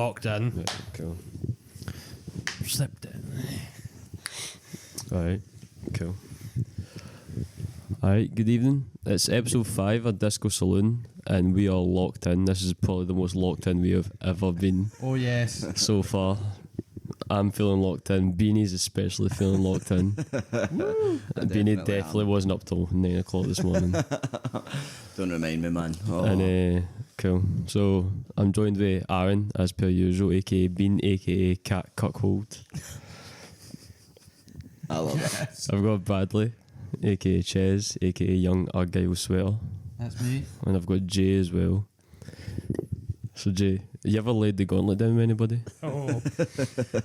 locked in. Yeah, cool. Slipped it. Alright, cool. Alright, good evening. It's episode 5 of Disco Saloon, and we are locked in. This is probably the most locked in we have ever been Oh yes. so far. I'm feeling locked in. Beanie's especially feeling locked in. Beanie definitely wasn't up till 9 o'clock this morning. Don't remind me, man. Oh. And cool. So I'm joined by Aaron, as per usual, aka Bean, aka Cat Cuckold. I love it. I've got Bradley, aka Ches, aka Young Argyle Sweater, That's me. and I've got Jay as well. So Jay, you ever laid the gauntlet down with anybody? Oh,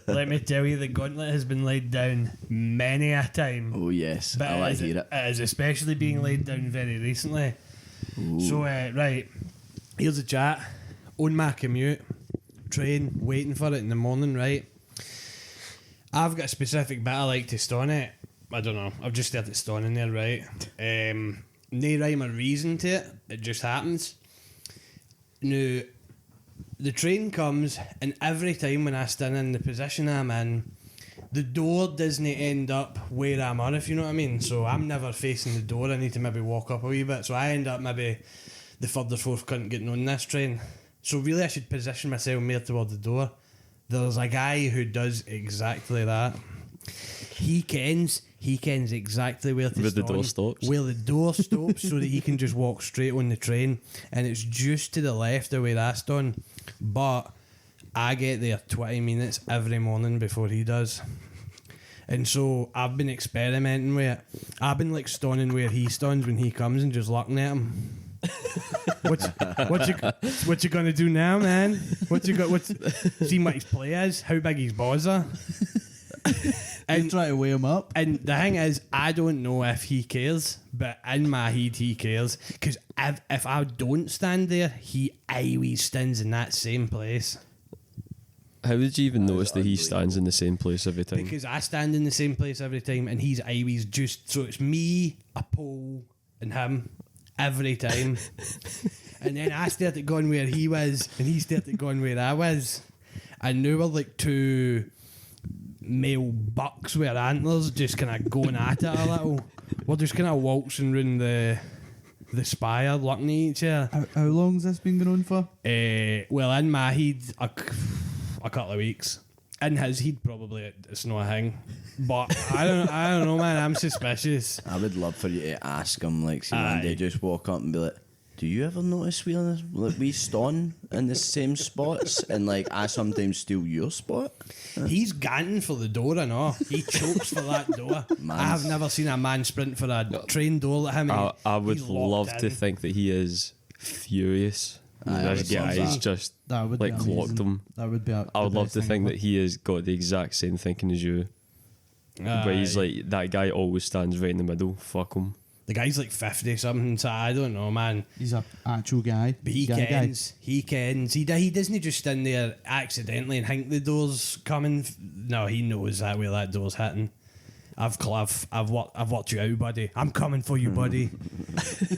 let me tell you, the gauntlet has been laid down many a time. Oh, yes. But I like to hear it. It is especially being laid down very recently. Ooh. So, right, here's a chat. On my commute, train, waiting for it in the morning, right? I've got a specific bit I like to stone it. I don't know. I've just started stoning there, right? No rhyme or reason to it. It just happens. Now, the train comes, and every time when I stand in the position I'm in, the door doesn't end up where I'm on, if you know what I mean. So I'm never facing the door. I need to maybe walk up a wee bit. So I end up maybe the third or fourth cunt getting on this train. So really I should position myself more toward the door. There's a guy who does exactly that. He kens exactly where to Where the stop. door stops. Where the door stops so that he can just walk straight on the train. And it's just to the left of where I stand. But I get there 20 minutes every morning before he does. And so I've been experimenting with it. I've been like stoning where he stands when he comes and just looking at him. What you gonna do now, man? See what his play is? How big his balls are? And try to weigh him up. And the thing is, I don't know if he cares, but in my head he cares. Because if I don't stand there, he always stands in that same place. How did you even notice that he stands in the same place every time? Because I stand in the same place every time, and he's always just... So it's me, a pole, and him every time. And then I started going where he was, and he started going where I was. And now we're like two male bucks with antlers just kind of going at it a little. We're just kind of waltzing round the spire looking at each other. How long's this been going on for? Well, in my head, a couple of weeks. In his head, probably it's not a thing. But I don't know, man. I'm suspicious. I would love for you to ask him, like, see, one day just walk up and be like, do you ever notice we stone in the same spots? And, like, I sometimes steal your spot? He's ganting for the door, I know. He chokes for that door. I have never seen a man sprint for a train door like him. I would he's locked love to in. think that he is furious. This would love guy's that. just That would like be clocked amazing. him. That would be. I would love to think that he has got the exact same thinking as you. But he's like, that guy always stands right in the middle. Fuck him. The guy's like 50 something, so I don't know, man. He's an actual guy. But he kens. He doesn't just stand there accidentally and think the door's coming. No, he knows that where that door's hitting. I've watched you out, buddy. I'm coming for you, buddy.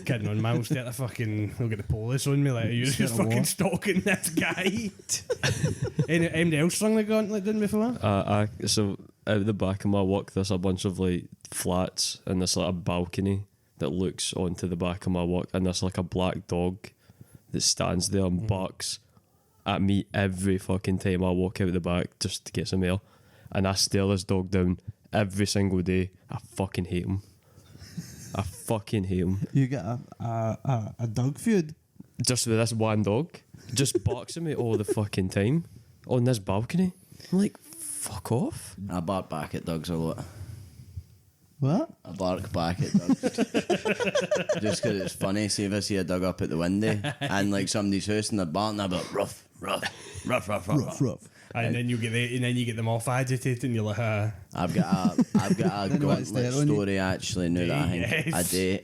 Kidding on, man. We'll start the fucking... We'll get the police on me. Like, you're just fucking stalking this guy. Anybody else strung the gauntlet done before? So out the back of my walk, there's a bunch of like flats, and there's like a balcony that looks onto the back of my walk, and there's like a black dog that stands there and barks at me every fucking time I walk out the back just to get some air, and I stare this dog down every single day. I fucking hate him. I fucking hate him. You get a dog feud. Just with this one dog, just barks at me all the fucking time on this balcony. I'm like, fuck off. I bark back at dogs a lot. What? I bark back at dogs. Just because it's funny. See if I see a dog up at the window and like somebody's house and they're barking, I'll be like, rough, rough, rough, rough, rough, rough. And then you get them off agitated, and you're like, I've got a Gauntlet story actually. Now that I do,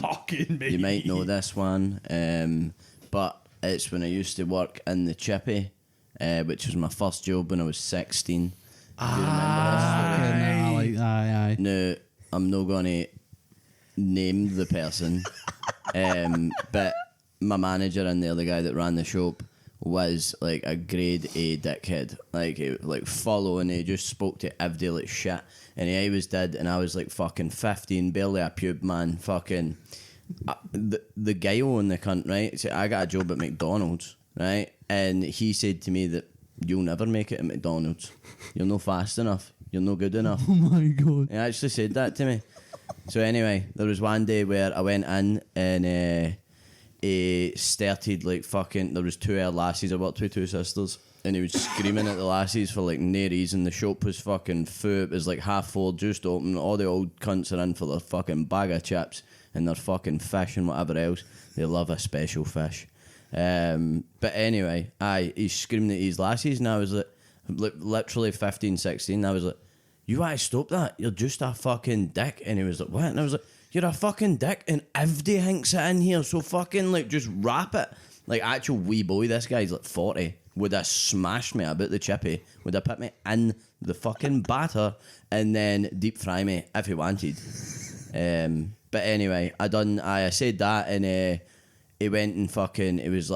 locking me. you might know this one, but it's when I used to work in the chippy, which was my first job when I was 16. Do you remember this story? Aye. No, I'm not going to name the person, but my manager in there, the guy that ran the shop, was like a grade A dickhead. Like, following, he just spoke to everybody like shit. And he always did, and I was like fucking 15, barely a pube, man. Fucking. The guy on the cunt, right? So I got a job at McDonald's, right? And he said to me that you'll never make it at McDonald's. You're not fast enough. You're not good enough. Oh my god. He actually said that to me. So anyway, there was one day where I went in and he started like fucking. There was two other lassies. I worked with two sisters, and he was screaming at the lassies for like no reason. The shop was fucking full. It was like half full, just open. All the old cunts are in for their fucking bag of chips and their fucking fish and whatever else. They love a special fish. But anyway, he's screaming at these lassies, and I was like literally 15, 16. I was like, you want to stop that? You're just a fucking dick. And he was like, what? And I was like, you're a fucking dick, and everybody thinks it in here, so fucking like just wrap it. Like, actual wee boy, this guy's like 40, would have smashed me about the chippy, would have put me in the fucking batter and then deep fry me if he wanted. But anyway, I said that, and he went and fucking, he was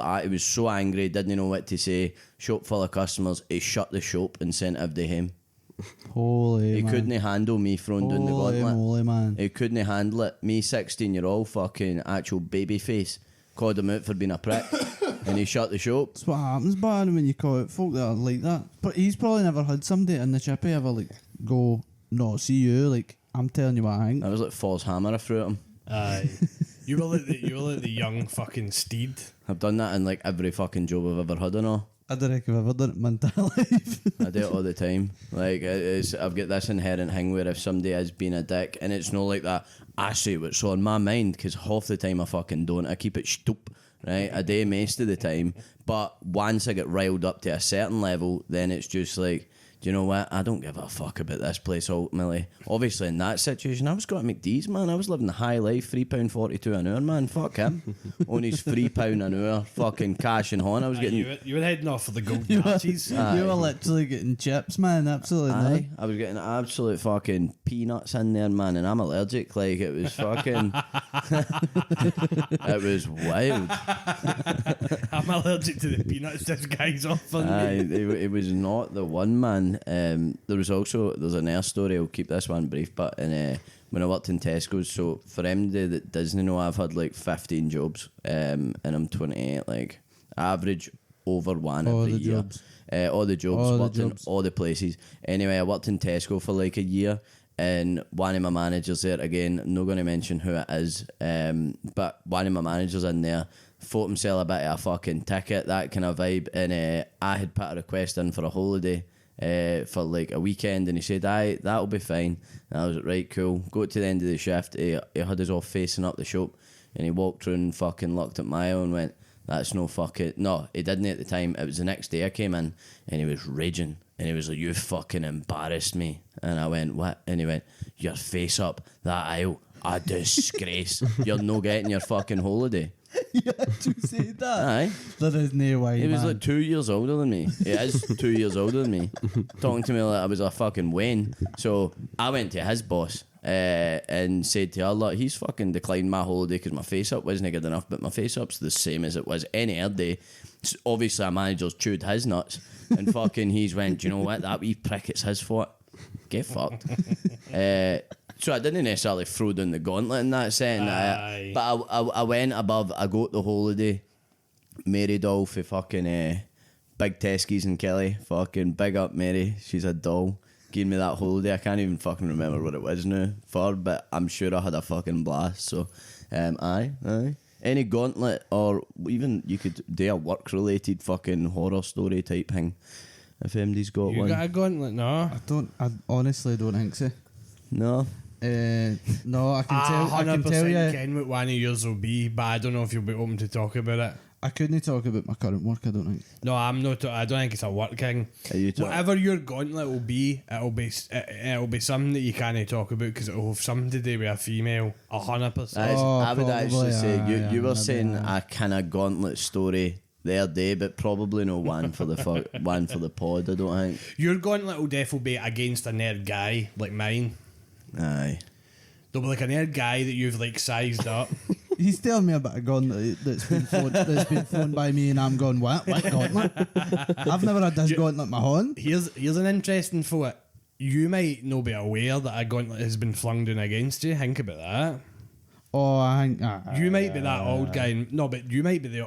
so angry, didn't know what to say. Shop full of customers, he shut the shop and sent everybody home. Holy He man. couldn't handle me throwing down the Holy gauntlet. moly, man. He couldn't handle it. Me, 16-year-old fucking actual baby face, called him out for being a prick, and he shut the shop. That's what happens, man, when you call out folk that are like that. But he's probably never had somebody in the chippy ever like go, no, see you, like, I'm telling you what I think. I was like Forrest Hammer through him. Aye. You were like the young fucking steed. I've done that in like every fucking job I've ever had, I know. I don't reckon I've ever done it in my entire life. I do it all the time. Like, I've got this inherent thing where if somebody is being a dick, and it's not like that, I say what's on my mind, because half the time I fucking don't. I keep it stoop, right? I do most of the time. But once I get riled up to a certain level, then it's just like, do you know what? I don't give a fuck about this place ultimately. Obviously, in that situation, I was going to McD's, man. I was living the high life, £3.42 an hour, man. Fuck him. On his £3 an hour, fucking cash and horn. I was getting. You were heading off for the gold patches. You were literally getting chips, man. Absolutely not. Aye, I was getting absolute fucking peanuts in there, man, and I'm allergic. Like, it was fucking. It was wild. I'm allergic to the peanuts this guy's offering Aye, me. it was not the one, man. There's another story. I'll keep this one brief. But when I worked in Tesco's, so for anybody that doesn't know, I've had like 15 jobs, and I'm 28. Like, average over one All every the year. jobs. All the jobs, All the worked jobs. in all the places. Anyway, I worked in Tesco for like a year, and one of my managers there, again, I'm not going to mention who it is, but one of my managers in there thought himself a bit of a fucking ticket, that kind of vibe, and I had put a request in for a holiday for like a weekend, and he said, aye, that'll be fine. And I was like, right, cool. Got to the end of the shift, he had us all facing up the shop, and he walked through and fucking looked at my own and went, that's no fucking... No, he didn't at the time. It was the next day I came in, and he was raging, and he was like, you fucking embarrassed me. And I went, what? And he went, your face up that aisle, a disgrace. You're no getting your fucking holiday. You actually said that? Aye. There is no way, He was man. like 2 years older than me. He is 2 years older than me. Talking to me like I was a fucking Wayne. So I went to his boss and said to her, look, he's fucking declined my holiday because my face up wasn't good enough, but my face up's the same as it was any other day. Obviously, our manager's chewed his nuts, and fucking he's went, do you know what? That wee prick, it's his fault. Get fucked. So I didn't necessarily throw down the gauntlet in that sense. But I went above. I got the holiday. Mary doll for fucking Big Teskies and Kelly. Fucking big up Mary. She's a doll. Gave me that holiday. I can't even fucking remember what it was now for, but I'm sure I had a fucking blast. So, aye. Any gauntlet, or even you could do a work-related fucking horror story type thing. If MD's got You one. got a gauntlet? No. I honestly don't think so. No. No, I can tell you. Ken what one of yours will be, but I don't know if you'll be open to talk about it. I couldn't talk about my current work, I don't think. No, I'm not. I don't think it's a work thing. Are you talking? Whatever your gauntlet will be, it'll be something that you can't talk about because it'll have something to do with a female. 100%. I would probably, actually say you were maybe, saying aye. a kind of gauntlet story the other day, but probably no one for the one for the pod. I don't think. Your gauntlet will definitely be against a nerd guy like mine. Aye. There'll be like a nerd guy that you've like sized up. he's telling me about a gauntlet that's been flown by me, and I'm going, what gauntlet? I've never had this gauntlet in my hand. Here's an interesting thought. You might not be aware that a gauntlet has been flung down against you. Think about that. Oh, I think You might be that old guy. No, but you might be the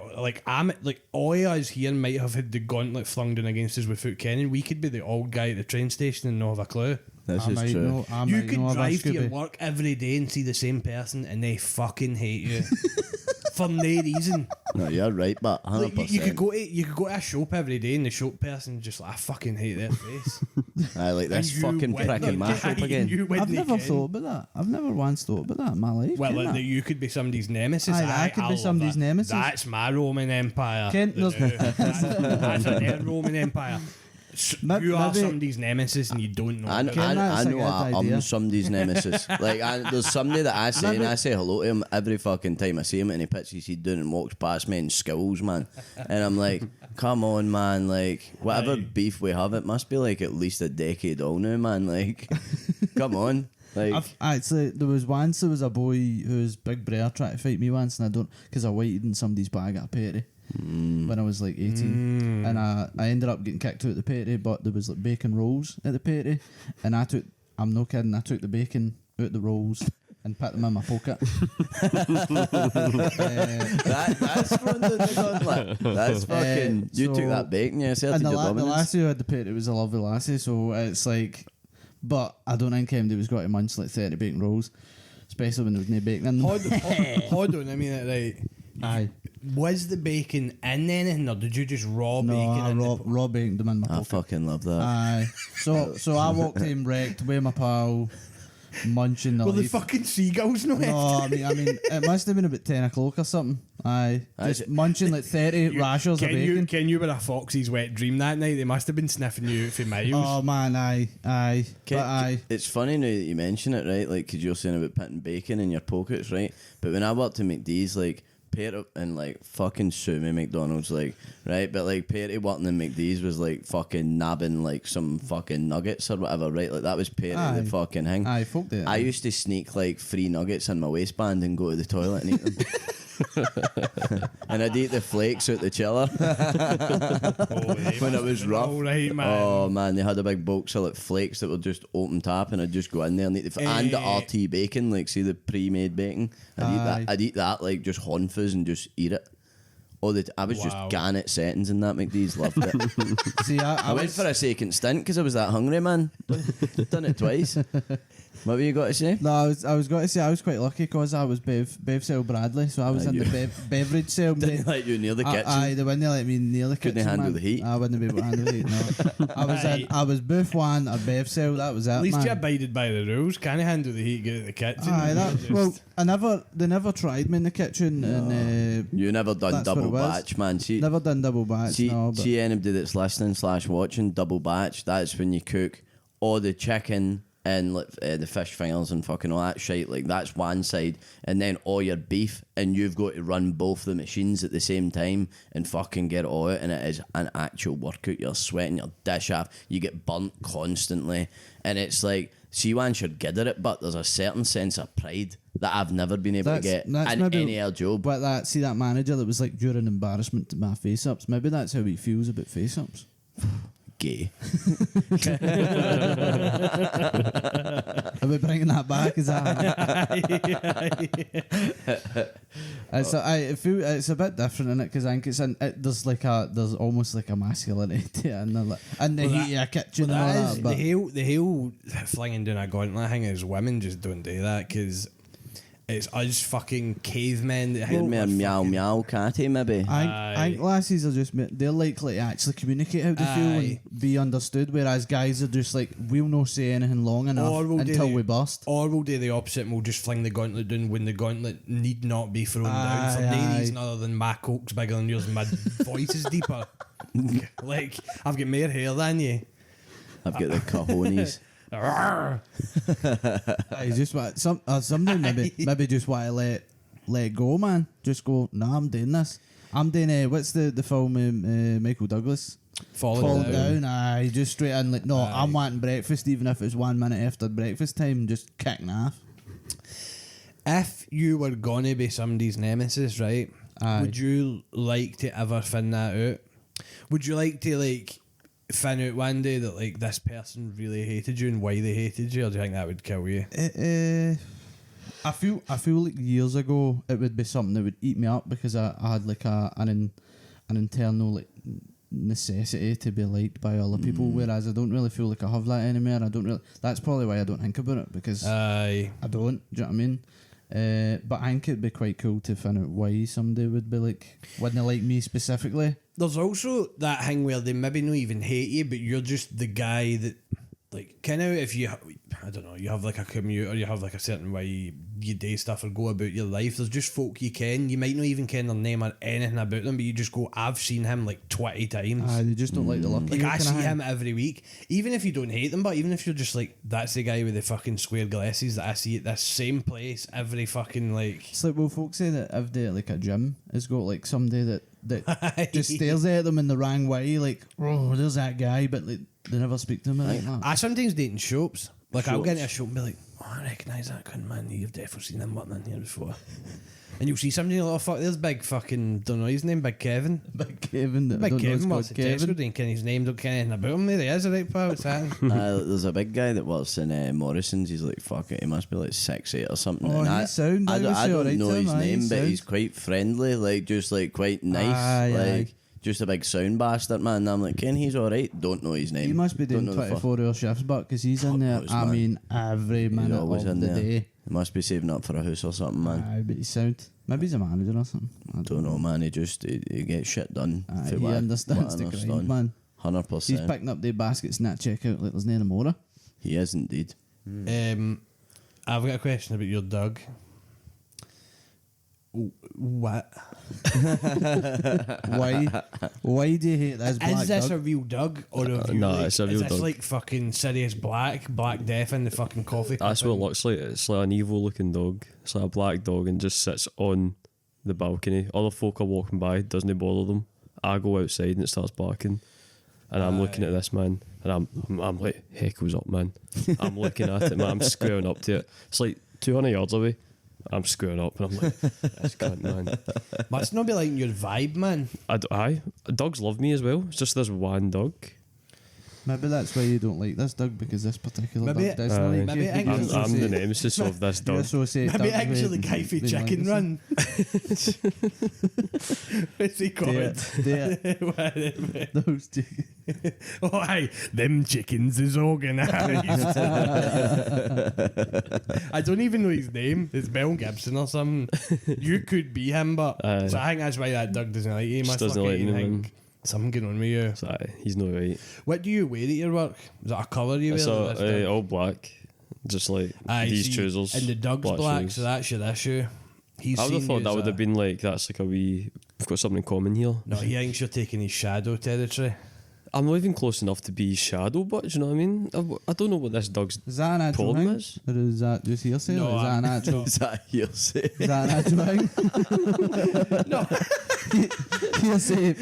all of us here might have had the gauntlet flung down against us without kenning. We could be the old guy at the train station and not have a clue. This is true. You could drive to your work every day and see the same person and they fucking hate you for no reason. No, you're right, but 100%. Like, you could go to a shop every day and the shop person just like, I fucking hate their face. I like this And you fucking win. prick in my shop again. I've never thought about that. I've never once thought about that in my life. Well, Ken like, that? you could be somebody's nemesis. Aye, I could be love somebody's that. nemesis. That's my Roman Empire. Ken, That's their Roman Empire. You are maybe- somebody's nemesis and you don't know. I it. that's a know good idea. I'm somebody's nemesis. Like, there's somebody that I say, and I say hello to him every fucking time I see him, and he puts his head down and walks past me and skills, man. And I'm like, come on, man. Like, whatever Aye. beef we have, it must be like at least a decade old now, man. Like, come on. Like, Actually, there was a boy who was big brer tried to fight me once, and I don't, because I waited in somebody's bag at a petty when I was like 18, and I ended up getting kicked out of the petty, but there was like bacon rolls at the petty, and I'm no kidding, I took the bacon out the rolls and put them in my pocket. that's from the gauntlet. That's fucking. You so- took that bacon, you asserted And your the dominance. lassie who had the petty was a lovely lassie, so it's like, but I don't think anybody was going to munch like 30 bacon rolls, especially when there was no bacon in them. Hold on, I mean it right. Aye. Was the bacon in anything or did you just raw No, bacon I in raw baconed them in my I pocket. fucking love that. Aye. So I walked home wrecked with my pal, munching the Well, the leaf. fucking seagulls no No, I mean, it must have been about 10 o'clock or something. Aye. Just Aye. munching like 30 rashers of bacon. Ken, you were a foxy's wet dream that night. They must have been sniffing you out for miles. Oh man, aye. But aye. It's funny now that you mention it, right? Like, because you're saying about putting bacon in your pockets, right? But when I worked at McD's, like, Perry and like fucking sue me McDonald's, like, right? But like Perry working in McD's was like fucking nabbing like some fucking nuggets or whatever, right? Like that was Perry Aye. the fucking thing. Aye, folk do it. I used to sneak like 3 nuggets in my waistband and go to the toilet and eat them. And I'd eat the flakes out the chiller. When it was rough. All right, man. Oh man, they had a big box of like flakes that were just open tap, and I'd just go in there and eat and the RT bacon, like see the pre-made bacon. Aye. I'd eat that like just honfas and just eat it. I was just Wow. Gauntlet settings in that McD's, loved it. See, I went for a second stint because I was that hungry, man. Done it twice. What were you got to say? No, I was going to say I was quite lucky because I was Bev Cell Bradley, so I was in the beverage cell. Didn't let you near the kitchen. Aye, they wouldn't let me near the Couldn't kitchen. handle man. the heat. I wouldn't be able to handle the heat. No, Aye. I was booth one or Bev Cell. That was it. At least man. you abided by the rules. Can't handle the heat, get out of the kitchen. Aye, that, Just- well, they never tried me in the kitchen, and You never done That's what double it was. batch, man. See, never done double batch. see, No, but see anybody that's listening / watching double batch. That's when you cook all the chicken and like, the fish fingers and fucking all that shit. Like that's one side, and then all your beef, and you've got to run both the machines at the same time and fucking get it all out. And it is an actual workout. You're sweating your dish off. You get burnt constantly, and it's like, see, once you're good at it, but there's a certain sense of pride that I've never been able to get in maybe any other job. But that manager that was like during embarrassment to my face ups. Maybe that's how he feels about face ups. Gay. Are we bringing that back? Is that? It's a bit different in it because I think there's almost like a masculinity to it, and the heat of a kitchen and all that. But the whole flinging down a gauntlet thing is women just don't do that because it's us fucking cavemen that You're have more meow meow catty, maybe. I think lassies are they're likely to actually communicate how they feel Aye. and be understood, whereas guys are just like, we'll not say anything long enough Or we'll do until the- we bust. Or we'll do the opposite and we'll just fling the gauntlet down when the gauntlet need not be thrown down for no Aye. reason other than my coke's bigger than yours and my voice is deeper. Like, I've got more hair than you. I've got the cojones. Arrgh. I just want something maybe just want to let go, man. Just go. Nah, I'm doing this. I'm doing what's the film Michael Douglas? Fall down. Aye, just straight in like no. Aye. I'm wanting breakfast, even if it's 1 minute after breakfast time. Just kicking off. If you were gonna be somebody's nemesis, right? Aye. Would you like to ever find that out? Would you like to like find out one day that like this person really hated you and why they hated you, or do you think that would kill you? I feel like years ago it would be something that would eat me up because I had like an internal like necessity to be liked by other people, whereas I don't really feel like I have that anymore. That's probably why I don't think about it, because Aye. I don't. Do you know what I mean? But I think it'd be quite cool to find out why somebody would be like, wouldn't they like me specifically? There's also that thing where they maybe not even hate you, but you're just the guy that, like, kind of if you, I don't know, you have like a commute or you have like a certain way you do stuff or go about your life. There's just folk you might not even ken their name or anything about them, but you just go, I've seen him like 20 times. They just don't like the look. Like I see him every week, even if you don't hate them, but even if you're just like, that's the guy with the fucking square glasses that I see at this same place every fucking like. It's like, well, folks say that if they at like a gym has got like somebody that just stares at them in the wrong way, like, oh, there's that guy, but like they never speak to him like that. I sometimes date in shops. Like I'll get into a shop and be like, oh, I recognise that cunt, man. You've definitely seen him working in here before. And you'll see somebody like, oh fuck, there's big fucking, don't know his name, Big Kevin. Big Kevin. That I Big don't know Kevin is works at called Tesco, Kevin. don't ken his name, don't ken anything about him. There he is, alright pal, what's happening? There's a big guy that works in Morrison's. He's like, fuck it, he must be like 6'8" or something. Oh, And he's sound. I don't alright know to his him, aye, name, he's but sound. he's quite friendly, like just like quite nice, Aye, like aye. just a big sound bastard, man. And I'm like, Ken, he's alright. Don't know his name. He must be doing Don't know the 24-hour shifts, but because he's in Fuck there, knows, I man. mean, every minute always of in the there. day. He must be saving up for a house or something, man. Aye, but he's sound. Maybe he's a manager or something. I Don't know, man. He gets shit done. Aye, for he what- understands what the I grind, understand. man. 100%. He's picking up the baskets in that checkout like there's no tomorrow. He is indeed. I've got a question about your dog. What? Why do you hate this black Is this dog? a real dog or a real? no, like, it's a real is this dog. like fucking Sirius Black Death in the fucking coffee cup? That's what it looks like. It's like an evil looking dog. It's like a black dog and just sits on the balcony. Other folk are walking by, doesn't bother them. I go outside and it starts barking. And I'm looking at this man and I'm like, heckles up, man. I'm looking at it, man. I'm squaring up to it. It's like 200 yards away. I'm squaring up and I'm like, this cunt, man. Must not be like your vibe, man. Aye, dogs love me as well. It's just this one dog. Maybe that's why you don't like this dog, because this particular Maybe dog doesn't Aye. like Maybe you. I You can I'm the associate- nemesis of this you dog. associate Maybe dogs with actually Guy for being Chicken legacy. Run. What's he called? Those chickens. Oh, aye, them chickens is organised. I don't even know his name. It's Mel Gibson or something. You could be him, but Aye. so I think that's why that dog doesn't like you. He Just must doesn't look like at you me, and man. think something going on with you. So, he's not right. What do you wear at your work? Is that a colour you wear? It's or this dog? all black. Just like Aye, these see, trousers. and the dog's black, shoes. so that's your issue. He's I would have seen thought you that as would have been like, that's like a wee, we've got something in common here. No, he thinks you're taking his shadow territory. I'm not even close enough to be his shadow, but do you know what I mean? I don't know what this dog's Is that an actual problem thing? is. Or is that just hearsay? No, Or is that an actual? Is that hearsay? Is that an actual thing? No, Hearsay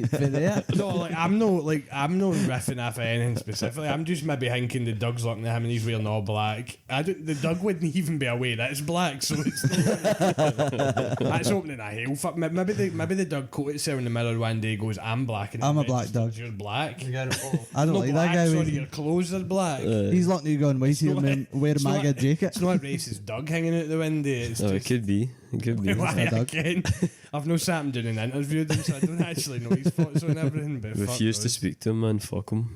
for there. no, I'm not riffing off anything specifically. I'm just maybe thinking the dog's looking at him and he's wearing all black. The dog wouldn't even be aware that it's black, so it's that's opening a hell. Fuck, maybe the dog caught itself in the mirror one day, goes, "I'm black," and I'm a it black dog. registers You're black. I don't No like black, that guy. sorry, When your clothes are black. he's looking at you going, wait till not- man wear a it's not- MAGA jacket. It's not a racist dog hanging out the window. It's No, it just could be. It could be. why a dog. again. I've no sat him doing an interview with him, so I don't actually know his thoughts on everything. But fuck Refuse to knows. speak to him, man. Fuck him.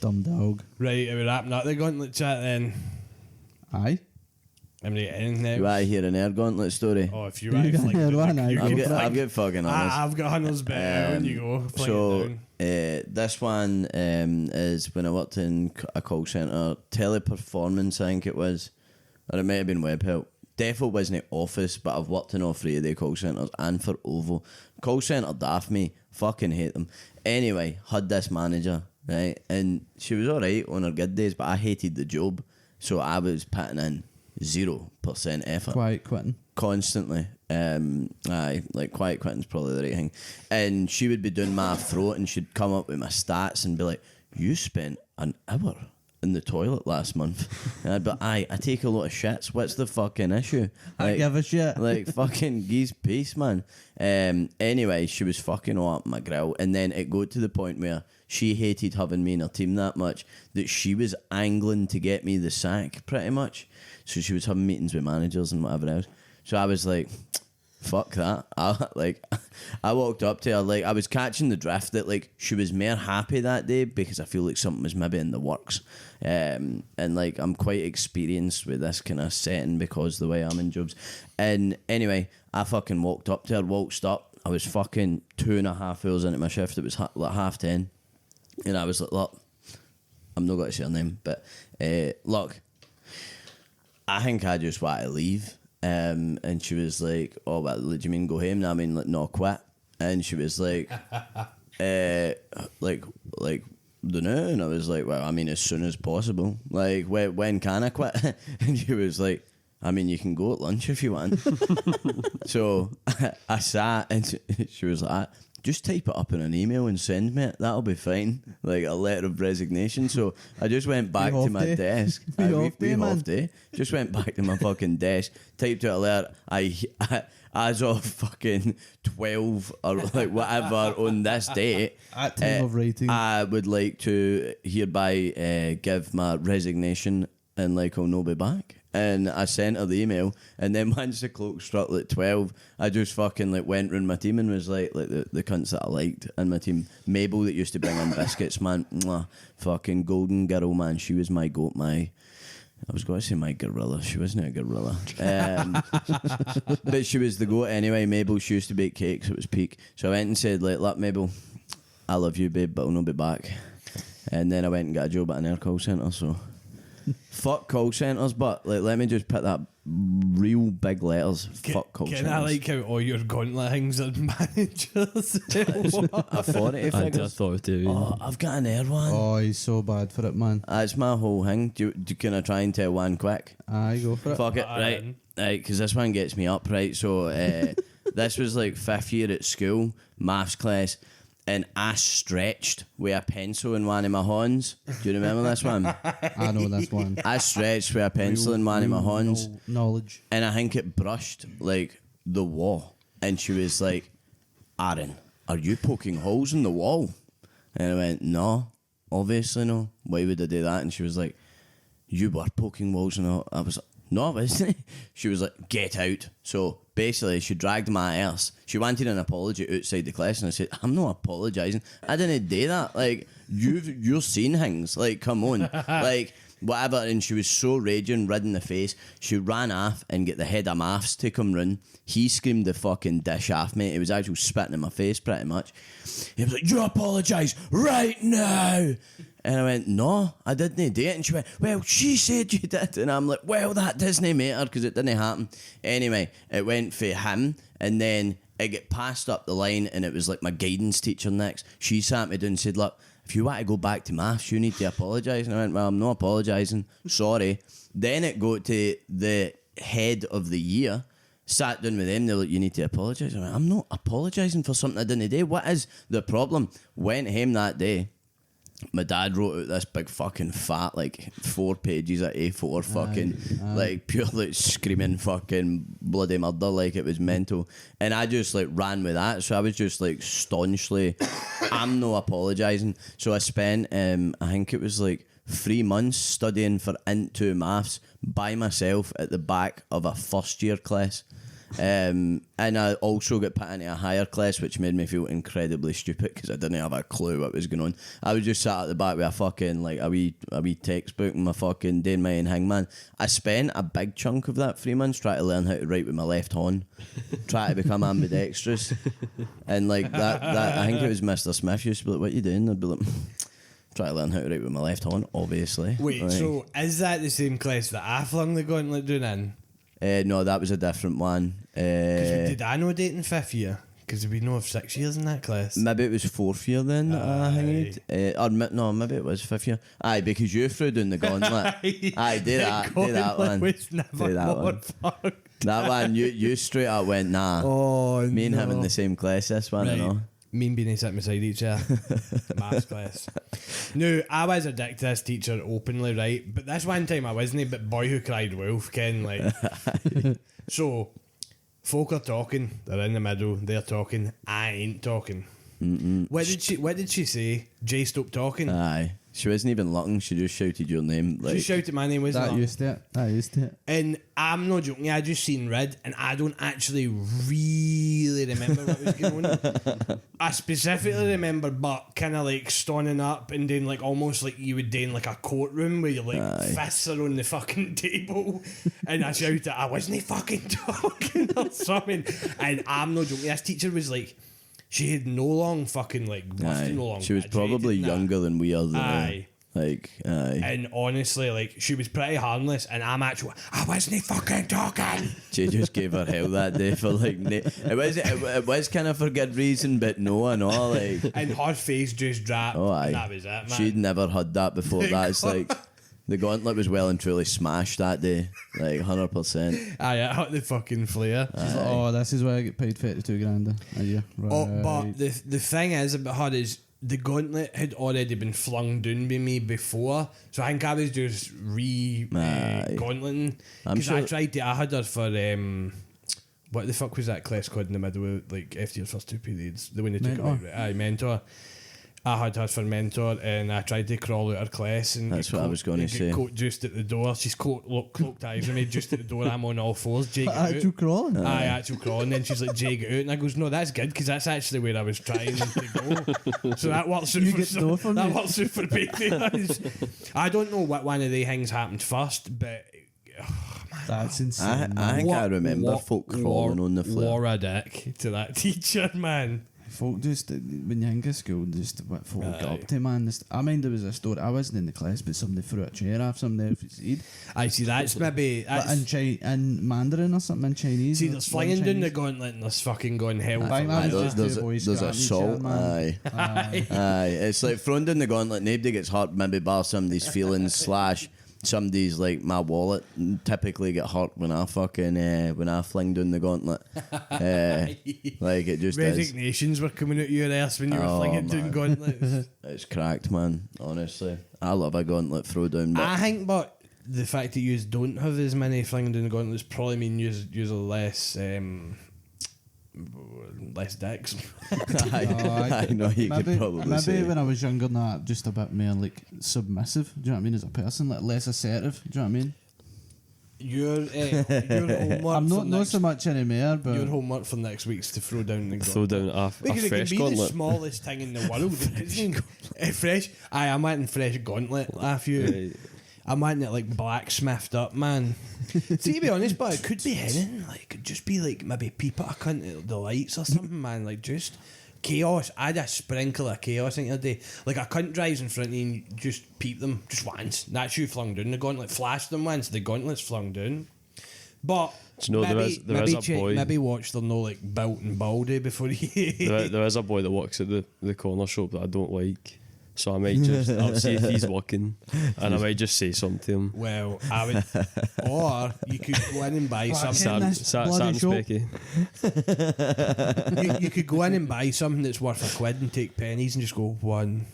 Dumb dog. Right, are we wrapping up the gauntlet chat then? Aye. I'm ready to end now. You want to hear an air gauntlet story? Oh, if you You want to got fling your it, one, you aye, can go I've for got, fling- I've got fucking honest. I've got Hunnell's bit. When you go, fling So it down. this one is when I worked in a call centre, Teleperformance I think it was, or it might have been Webhelp. Defo wasn't office, but I've worked in all three of the call centres and for Ovo. Call centre daft me, fucking hate them. Anyway, had this manager, right, and she was alright on her good days, but I hated the job, so I was putting in 0% effort. Quiet quitting. Constantly. Like quiet quitting's probably the right thing. And she would be doing my throat and she'd come up with my stats and be like, you spent an hour in the toilet last month. But I take a lot of shits. What's the fucking issue? I give a shit. Like, fucking geese peace, man. Anyway, she was fucking all up my grill. And then it got to the point where she hated having me in her team that much that she was angling to get me the sack, pretty much. So she was having meetings with managers and whatever else. So I was like, fuck that. I walked up to her, like, I was catching the drift that, like, she was more happy that day because I feel like something was maybe in the works. And, like, I'm quite experienced with this kind of setting because the way I'm in jobs. And anyway, I fucking walked up to her, waltzed up. I was fucking 2.5 hours into my shift. It was like 10:30. And I was like, look, I'm not going to say her name, but look, I think I just want to leave. And she was like, oh, what do you mean go home? No, I mean, like, no, quit. And she was like, dunno. And I was like, well, I mean, as soon as possible. Like, when can I quit? And she was like, I mean, you can go at lunch if you want. So I sat and she was like, just type it up in an email and send me it. That'll be fine. Like a letter of resignation. So I just went back to my desk. Just went back to my fucking desk, typed out a letter. I as of fucking 12 or like whatever on this date, At time of writing, I would like to hereby give my resignation and like I'll not be back. And I sent her the email, and then once the clock struck like 12, I just fucking like went round my team and was like the cunts that I liked in my team. Mabel that used to bring in biscuits, man, mwah, fucking golden girl, man. She was my goat, I was going to say my gorilla. She wasn't a gorilla. But she was the goat anyway. Mabel, she used to bake cakes. It was peak. So I went and said, like, look, Mabel, I love you, babe, but I'll not be back. And then I went and got a job at an air call centre, so... Fuck call centres, but like, let me just put that real big letters. Fuck call centres. Can I like how all your Gauntlet things are managers? Authority I figures. thought it. Oh, I've got an air one. oh, he's so bad for it, man. That's my whole thing. Can I try and tell one quick? Aye, go for it. Fuck it, right, because this one gets me up, right? So this was like 5th year at school, maths class, and I stretched with a pencil in one of my hands. Do you remember this one? I know this one. I stretched with a pencil in one of my hands. Knowledge. And I think it brushed like the wall. And she was like, Aaron, are you poking holes in the wall? And I went, no, obviously no. Why would I do that? And she was like, you were poking holes in the wall. I was like, no, I wasn't. She was like, get out. So basically, she dragged my ass. She wanted an apology outside the class, and I said, I'm not apologising. I didn't do that. Like, you're seeing things. Like, come on. Like, whatever. And she was so raging, red in the face. She ran off and get the head of maths to come round. He screamed the fucking dish off me. He was actually spitting in my face, pretty much. He was like, you apologise right now. And I went, no, I didn't do it. And she went, well, she said you did. And I'm like, well, that doesn't matter because it didn't happen. Anyway, it went for him. And then it got passed up the line, and it was like my guidance teacher next. She sat me down and said, look, if you want to go back to maths, you need to apologise. And I went, well, I'm not apologising. Sorry. Then it got to the head of the year. Sat down with them, they're like, you need to apologise. I went, I'm not apologising for something I didn't do. What is the problem? Went home that day. My dad wrote out this big fucking fat, like 4 pages of A4 fucking, like pure like screaming fucking bloody murder, like it was mental. And I just like ran with that. So I was just like staunchly, I'm no apologising. So I spent, I think it was like 3 months studying for Int 2 maths by myself at the back of a 1st year class. And I also got put into a higher class, which made me feel incredibly stupid because I didn't have a clue what was going on. I was just sat at the back with a fucking like a wee textbook and my fucking day in my own hangman. I spent a big chunk of that 3 months trying to learn how to write with my left hand, trying to become ambidextrous, and like that I think it was Mr. Smith used to be like, "What you doing?" I'd be like, try to learn how to write with my left hand, obviously. Wait, like, so is that the same class that I flung the Gauntlet doing in? No, that was a different one. Did I know date in 5th year? Because we know of 6 years in that class. Maybe it was 4th year then. No, maybe it was 5th year. Aye, because you threw down the Gauntlet. Aye, do that one. Was never do that one. Fucked. That one, you straight up went, nah. Oh, me and him in the same class. This one, right. I know. mean being sitting beside each other. Maths class. No, I was addicted to this teacher openly, right? But this one time I wasn't, but boy who cried wolf, Ken, like. So, folk are talking, they're in the middle, they're talking, I ain't talking. What did she say? Jay, stop talking. Aye. She wasn't even looking, she just shouted your name. Like, She shouted my name, wasn't That it? used to it. And I'm not joking, I just seen red and I don't actually really remember what was going on. I specifically remember but kind of like standing up and doing like almost like you would do in like a courtroom where your like fists are on the fucking table and I shouted I wasn't fucking talking or something. And I'm not joking, this teacher was like, she had no long fucking like no long. she was probably younger than we are. Aye. Like, aye. And honestly, like, she was pretty harmless, and I wasn't fucking talking. She just gave her hell that day for like. It was kind of for good reason, but no, I know, like. And her face just dropped. Oh, aye. And that was it, man. She'd never heard that before. That's like. The gauntlet was well and truly smashed that day, like 100%. Aye, it hit the fucking flare. She's like, oh, this is why I get paid 32 grand a year. Right. Oh, but the thing is about her is the gauntlet had already been flung down by me before, so I think I was just gauntleting. I'm Because sure. I had her for what the fuck was that class called in the middle of like after your first two periods? The one they took Mentor. away. Aye, mentor. I had her for mentor and I tried to crawl out her class and That's what I was gonna say. Coat just at the door. She's cloaked eyes on me just at the door. I'm on all fours. Jay, get Actual out. crawling. Aye, actual crawling. And then she's like, Jay, get out. And I goes, no, that's good because that's actually where I was trying to go. So that works out You for get to know from that me. works out for both. I don't know what one of the things happened first, but That's insane. I think I what- remember what- folk crawling on the floor. Wore a dick to that teacher, man. Folk just, when you think of school, just what folk get up to, man. I mind there was a story, I wasn't in the class, but somebody threw a chair off somebody else's head. I see, that's maybe. But in Mandarin or something, in Chinese. See, there's flinging down the gauntlet and there's fucking going hell. Aye, for man, that. it's just two boys There's scrapping each assault. other, man. Aye. It's like throwing down the gauntlet. Nobody gets hurt. Maybe bar somebody's feelings / somebody's like my wallet. Typically get hurt when I fucking when I fling down the gauntlet. Like it just is. Resignations were coming out your ass when you were Oh, flinging down man. gauntlets. It's cracked, man. Honestly, I love a gauntlet throwdown. But I think, but the fact that you don't have as many flinging down the gauntlets probably mean you're less dicks. I know you could probably maybe say. when I was younger than that, just a bit more like submissive. Do you know what I mean? As a person, like less assertive. Do you know what I mean? Your homework. I'm for not next, so much anymore, but your homework for next week's to throw down the Throw gauntlet. down a Because it can fresh be the gauntlet. smallest thing in the world. Isn't it? Fresh. I'm wanting fresh gauntlet. Laugh you. Right. I'm wanting it like blacksmithed up, man. See, to be honest, but it could be anything. Like, it could just be like maybe peep at a cunt at the lights or something, man. Like, just chaos. I had a sprinkle of chaos in your day. Like, a cunt drives in front of you and you just peep them just once. That's you flung down the gauntlet. Flash them once, the gauntlet's flung down. But Do you know there is a boy- maybe watch them no like built and baldy before you. There is a boy that works at the corner shop that I don't like. So I might just, I'll see if he's working and I might just say something to him. Well, I would, or you could go in and buy something. Bloody shop. Specky. You could go in and buy something that's worth £1 and take pennies and just go one.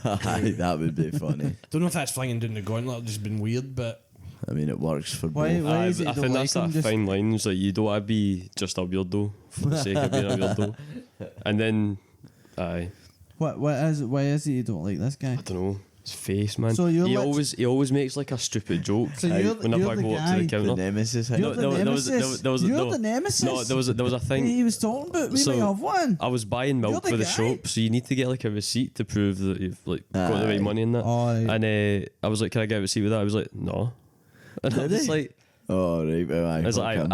Aye, that would be funny. Don't know if that's flinging down the gauntlet or just been weird, but I mean, it works for Why- both. why is it I you don't think like that's him? that Just- fine line. It's like you don't want to be just a weirdo for the sake of being a weirdo. And then, why is it you don't like this guy? I don't know. His face, man. So you're he lit- always makes like a stupid joke. So you're whenever you're I the go up guy. to the The counter. nemesis. You're No, the nemesis. You're the nemesis. No, there was a thing. He was talking about we So- might have one. I was buying milk You're the for the guy. shop, so you need to get like a receipt to prove that you've like got the right Aye. money in that. Aye. And I was like, "Can I get a receipt with that?" I was like, "No." And I was he? like, Oh, right. Well, I was like,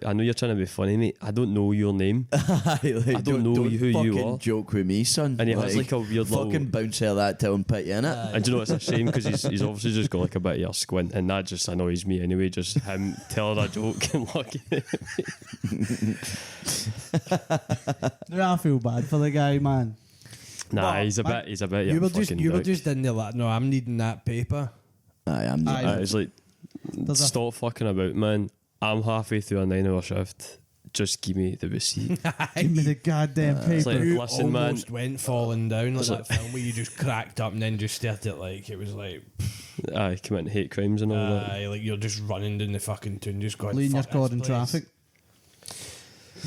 I know you're trying to be funny, mate. I don't know your name. I don't know who you fucking are. Joke with me, son. And he has like a weird fucking little. bounce out of that till and put you in it. And do you know it's a shame because he's obviously just got like a bit of a squint, and that just annoys me anyway. Just him telling a joke and looking at me. I feel bad for the guy, man. Nah, Well, he's a bit. Yeah, you were fucking just in there like, no, I'm needing that paper. Aye, I'm Aye. It's like, There's a- stop fucking about, man. I'm halfway through a 9-hour shift. just give me the receipt. Give me the goddamn paper. like, You listen, man. almost went falling down like It's that like- film where you just cracked up and then just stared at like it was like Aye, committing hate crimes and all that. aye, like you're just running down the fucking tune, just going. Lean your "Fuck cord this in place." traffic.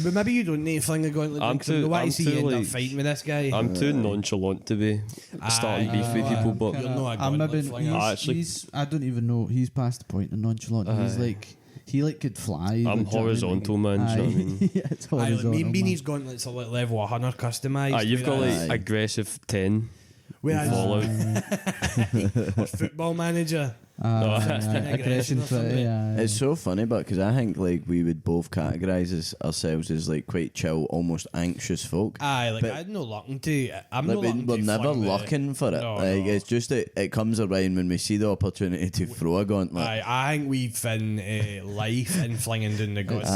But maybe you don't need to fling a gauntlet. I'm because I want I'm to see you too, end up like- fighting with this guy. I'm too nonchalant to be starting Aye, beef with aye, people, but You're not a I'm gauntlet maybe flinger. I don't even know. He's past the point of nonchalant. He's Aye. like he like could fly. I'm like, do you know what I mean? horizontal, man. Do you know what I mean? Yeah, it's Aye, like horizontal. me and man. Beanie's gauntlets are like level 100 customised. You've got like Aye. aggressive 10 Whereas Fallout. football manager. No. Aggression or something. 20. Yeah, It's so funny, but because I think like we would both categorise ourselves as like quite chill, almost anxious folk. Aye, like But- I had no looking to. I'm Like, not looking we're to never fling the- looking for it. No, like no. it's just it comes around when we see the opportunity to throw a gauntlet. Aye, I think we've found life in flinging down the guts.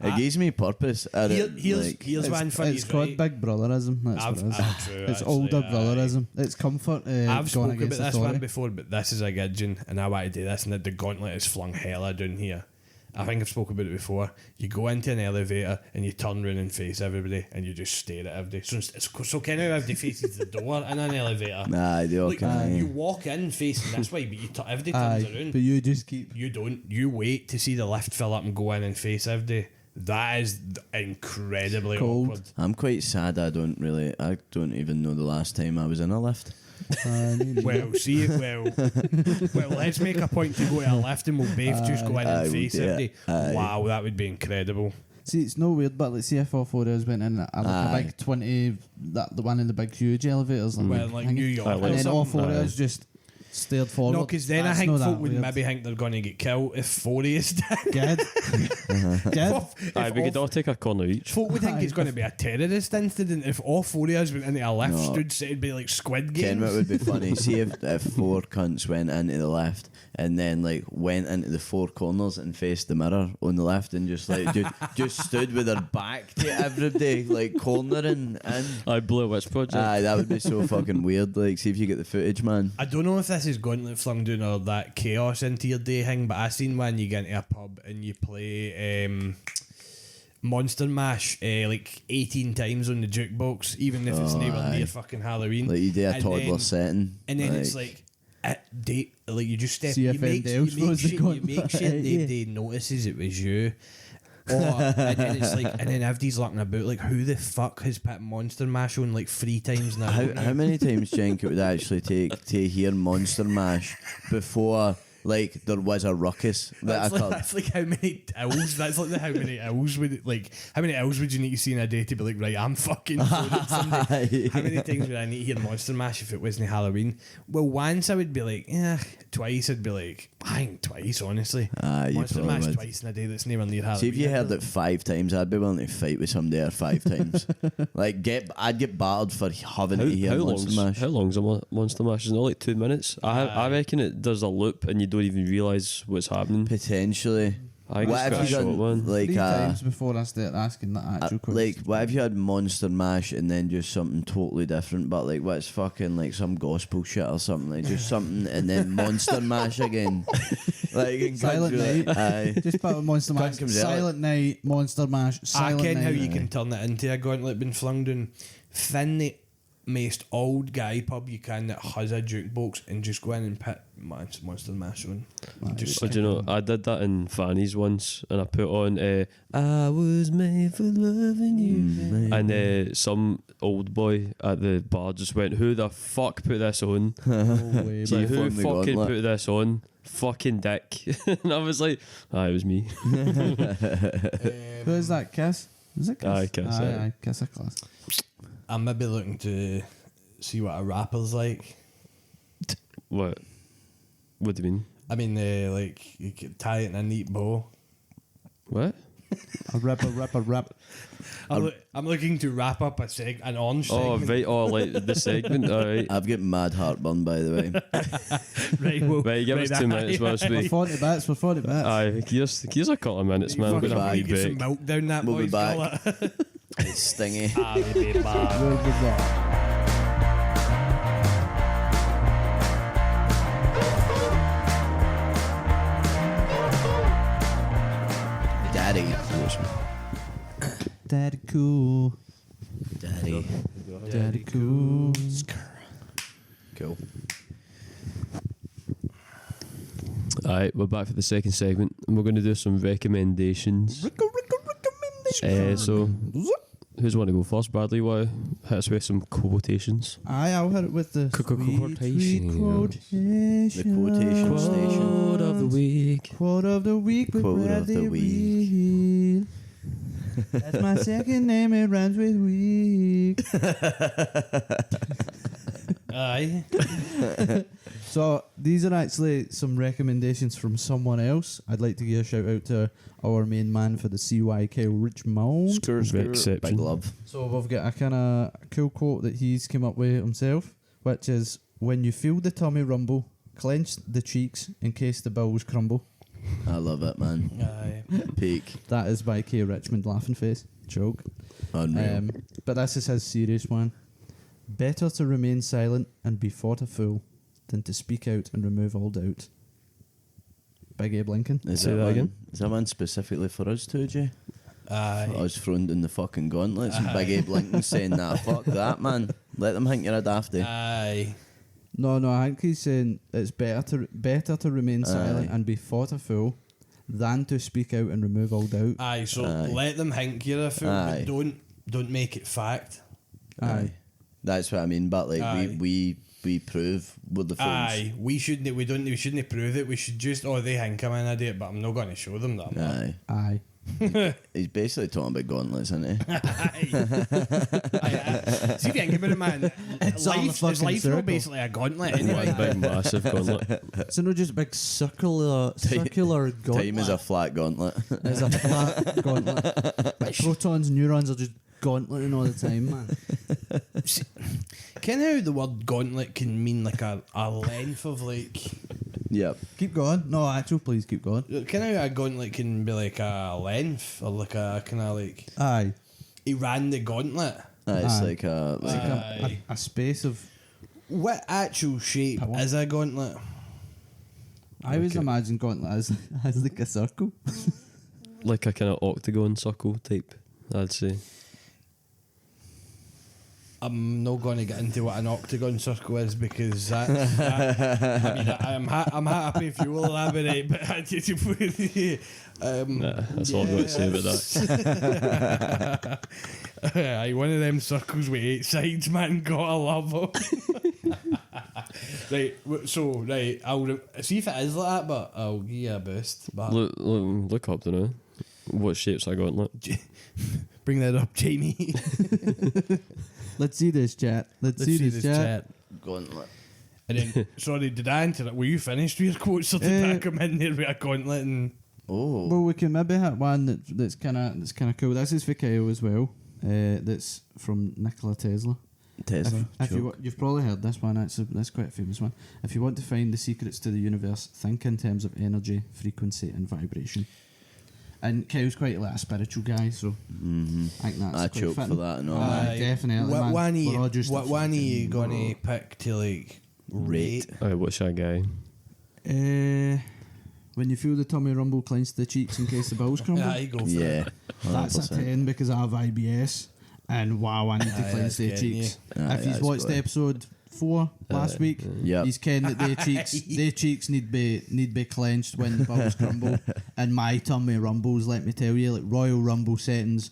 It gives me purpose. At it, like, Here's one for it's called Big Brotherism. That's what it is. true, It's actually, older aye. brotherism. It's comfort. I've going spoken about against this authority. one before, but this is a gidgeon, and I want to do this, and the gauntlet is flung hella down here. I think I've spoken about it before. You go into an elevator and you turn around and face everybody, and you just stare at everybody. So kind of everybody faces the door in an elevator. Nah, they all Like, can. you walk in facing this way, but everybody Aye, turns around. but you just keep. You don't. You wait to see the lift fill up and go in and face everybody. That is incredibly Cold. awkward. I'm quite sad. I don't even know the last time I was in a lift. Well, see, well, let's make a point to go to a lift and we'll both just go in Aye, and we'll face do it. everybody. Aye. Wow, that would be incredible. See, it's no weird, but like, see if all four of us went in like a Aye. big 20, the one in the big huge elevators, Well, like hanging, New York, Aye, or and then all something. four of us just stared forward. No, because then I That's think not that folk would weird. maybe think they're going to get killed if 40 is down. Good. Good. Aye, we could all take a corner each. Folk would think it's going to be a terrorist incident if all 4 of us went into a lift, No. stood, so it'd be like Squid Ken, what Games. would be funny? See if 4 cunts went into the lift and then like went into the 4 corners and faced the mirror on the left and just like just stood with their back to everybody, like cornering in. I blew a witch project. Aye, that would be so fucking weird. Like, see if you get the footage, man. I don't know if this is Gauntlet flung down or that chaos into your day thing, but I seen when you get into a pub and you play Monster Mash like 18 times on the jukebox, even if it's nowhere aye. near fucking Halloween. Like you do a And toddler then- setting. And then it's like, like you just step, See you if make, anybody else you make knows the sure, you make Gauntlet. sure Yeah. nobody notices it was you. And then it's like, and then everybody's looking about like, who the fuck has put Monster Mash on like 3 times now? how many times do you think it would actually take to hear Monster Mash before like there was a ruckus that occurred? That's like how many owls. That's like how many owls would how many owls would you need to see in a day to be like, right, I'm fucking phoning somebody. How many times would I need to hear Monster Mash if it wasn't Halloween? Well, once I would be like, yeah. Twice I'd be like, I think twice, honestly. You Monster probably Mash would. twice in a day that's nowhere near Halloween. See if you heard it 5 times, I'd be willing to fight with somebody there 5 times. Like I'd get battered for having to hear Monster Mash. How long's a Monster Mash? Is it like 2 minutes? I reckon it does a loop and you don't even realise what's happening. Potentially. I think What it's have you quite a done? short one. Like 3 times before I start asking that actual like question. what if you had Monster Mash and then just something totally different, but like what's fucking like some gospel shit or something, like just something and then Monster Mash again. Like in Silent country, Night. aye. Just put Monster Mash. comes out. Silent Night, Monster Mash, I Silent ken Night. how you can turn it into a gauntlet being flung down. Finn the most old guy pub you can that has a jukebox and just go in and put Monster Mash on. Just But you know, I did that in Fanny's once, and I put on "I Was Made for Loving You," and some old boy at the bar just went, "Who the fuck put this on? No way, Gee, man. who Flung the fucking gauntlet. put this on? Fucking dick!" And I was like, "It was me." Who is that? Kiss? Is it Kiss? Aye, Kiss, Aye, aye. aye, Kiss a class. I'm maybe looking to see what a rapper's like. What? What do you mean? I mean, like you could tie it in a neat bow. What? A rap. I'm looking to wrap up an orange Oh, segment. right. Oh, like the segment. All right. I've got mad heartburn, by the way. Right, well, Right, give us 2 minutes whilst We're we. 40 bits. We're 40 bits. Aye, here's a couple of minutes, man. I'm Fucking gonna have a wee get some break. milk down that We'll be boy's back. gullet. It's stingy. I'll be back. We'll be back. Daddy. Daddy cool. Daddy. Daddy cool. Cool. Alright, we're back for the second segment, and we're going to do some recommendations. So, who's want to go first? Bradley, why hit us with some quotations? I'll hit it with the Quotation. sweet quotation. The quotation station. Quote of the week. Quote of the week with Quote of Bradley the week. Reed. That's my second name, it rhymes with week. Aye. So these are actually some recommendations from someone else. I'd like to give a shout out to our main man for the CYK, Richmond. Exception. Big love. So we've got a kind of cool quote that he's come up with himself, which is, when you feel the tummy rumble, clench the cheeks in case the bowels crumble. I love it, man. Aye. Peak. That is by K. Richmond, laughing face. Joke. Unreal. But this is his serious one. Better to remain silent and be thought a fool than to speak out and remove all doubt. Big Abe Lincoln. Say that again? Is that one specifically for us too, Jay? Aye. For us throwing down the fucking gauntlets and Big Abe Lincoln saying, nah, fuck that, man. Let them think you're a dafty. Aye. No, I think he's saying it's better to remain silent Aye. and be thought a fool than to speak out and remove all doubt. Aye, so Aye. let them think you're a fool, Aye. but don't make it fact. Aye. That's what I mean, but like Aye. we prove we're the fools. Aye, we shouldn't prove it. We should just, they think I'm an idiot, but I'm not going to show them that. I'm not. Aye. Aye. He's basically talking about gauntlets, isn't he? Aye. See if you think about it, man. It's all the Is fucking life circle. not basically a gauntlet One anyway? big massive gauntlet. So no, just a big circular gauntlet. Time is a flat gauntlet. It's a flat gauntlet. Like protons, neurons are just gauntleting all the time, man. Ken how the word gauntlet can mean like a length of like... Yep. Keep going. No, actually, please keep going. Ken how a gauntlet can be like a length or like a kind of like... Aye. He ran the gauntlet. It's Aye. like a It's like Aye. a space of... What actual shape Power. is a gauntlet? I always imagine gauntlet as like a circle. Like a kind of octagon circle type, I'd say. I'm not going to get into what an octagon circle is because that I mean, I'm happy if you will elaborate, but Nah, that's all I've got to say about that. Aye, one of them circles with 8 sides, man. Gotta love them. Right, I'll see if it is like that, but I'll give you a boost. But Look up to now. What shape's a gauntlet? bring that up, Jamie. Let's see this chat. Let's see this chat. gauntlet. And then, sorry, did I answer it? Were you finished with your quotes, or did I come in there with a gauntlet and... Oh. Well, we can maybe hit one that's kind of cool. This is for Kyle as well. That's from Nikola Tesla. Tesla. If you've probably heard this one. That's quite a famous one. If you want to find the secrets to the universe, think in terms of energy, frequency, and vibration. And Kyle's quite like a spiritual guy, so I think that's I quite choke for fitting. that and all. Aye, definitely, man. We're all just What one are you fucking- going to pick to like rate? Alright, what's that guy? When you feel the tummy rumble, clench the cheeks in case the bowels crumble. Yeah, you go for Yeah. it. That's a 100%. 10 because I have IBS. And wow, I need to Aye, cleanse that's their getting cheeks. you. Aye, If he's that's watched good. episode 4 last week, Yep. he's ken that their cheeks need be clenched when the bowels crumble. And my tummy rumbles, let me tell you, like Royal Rumble settings,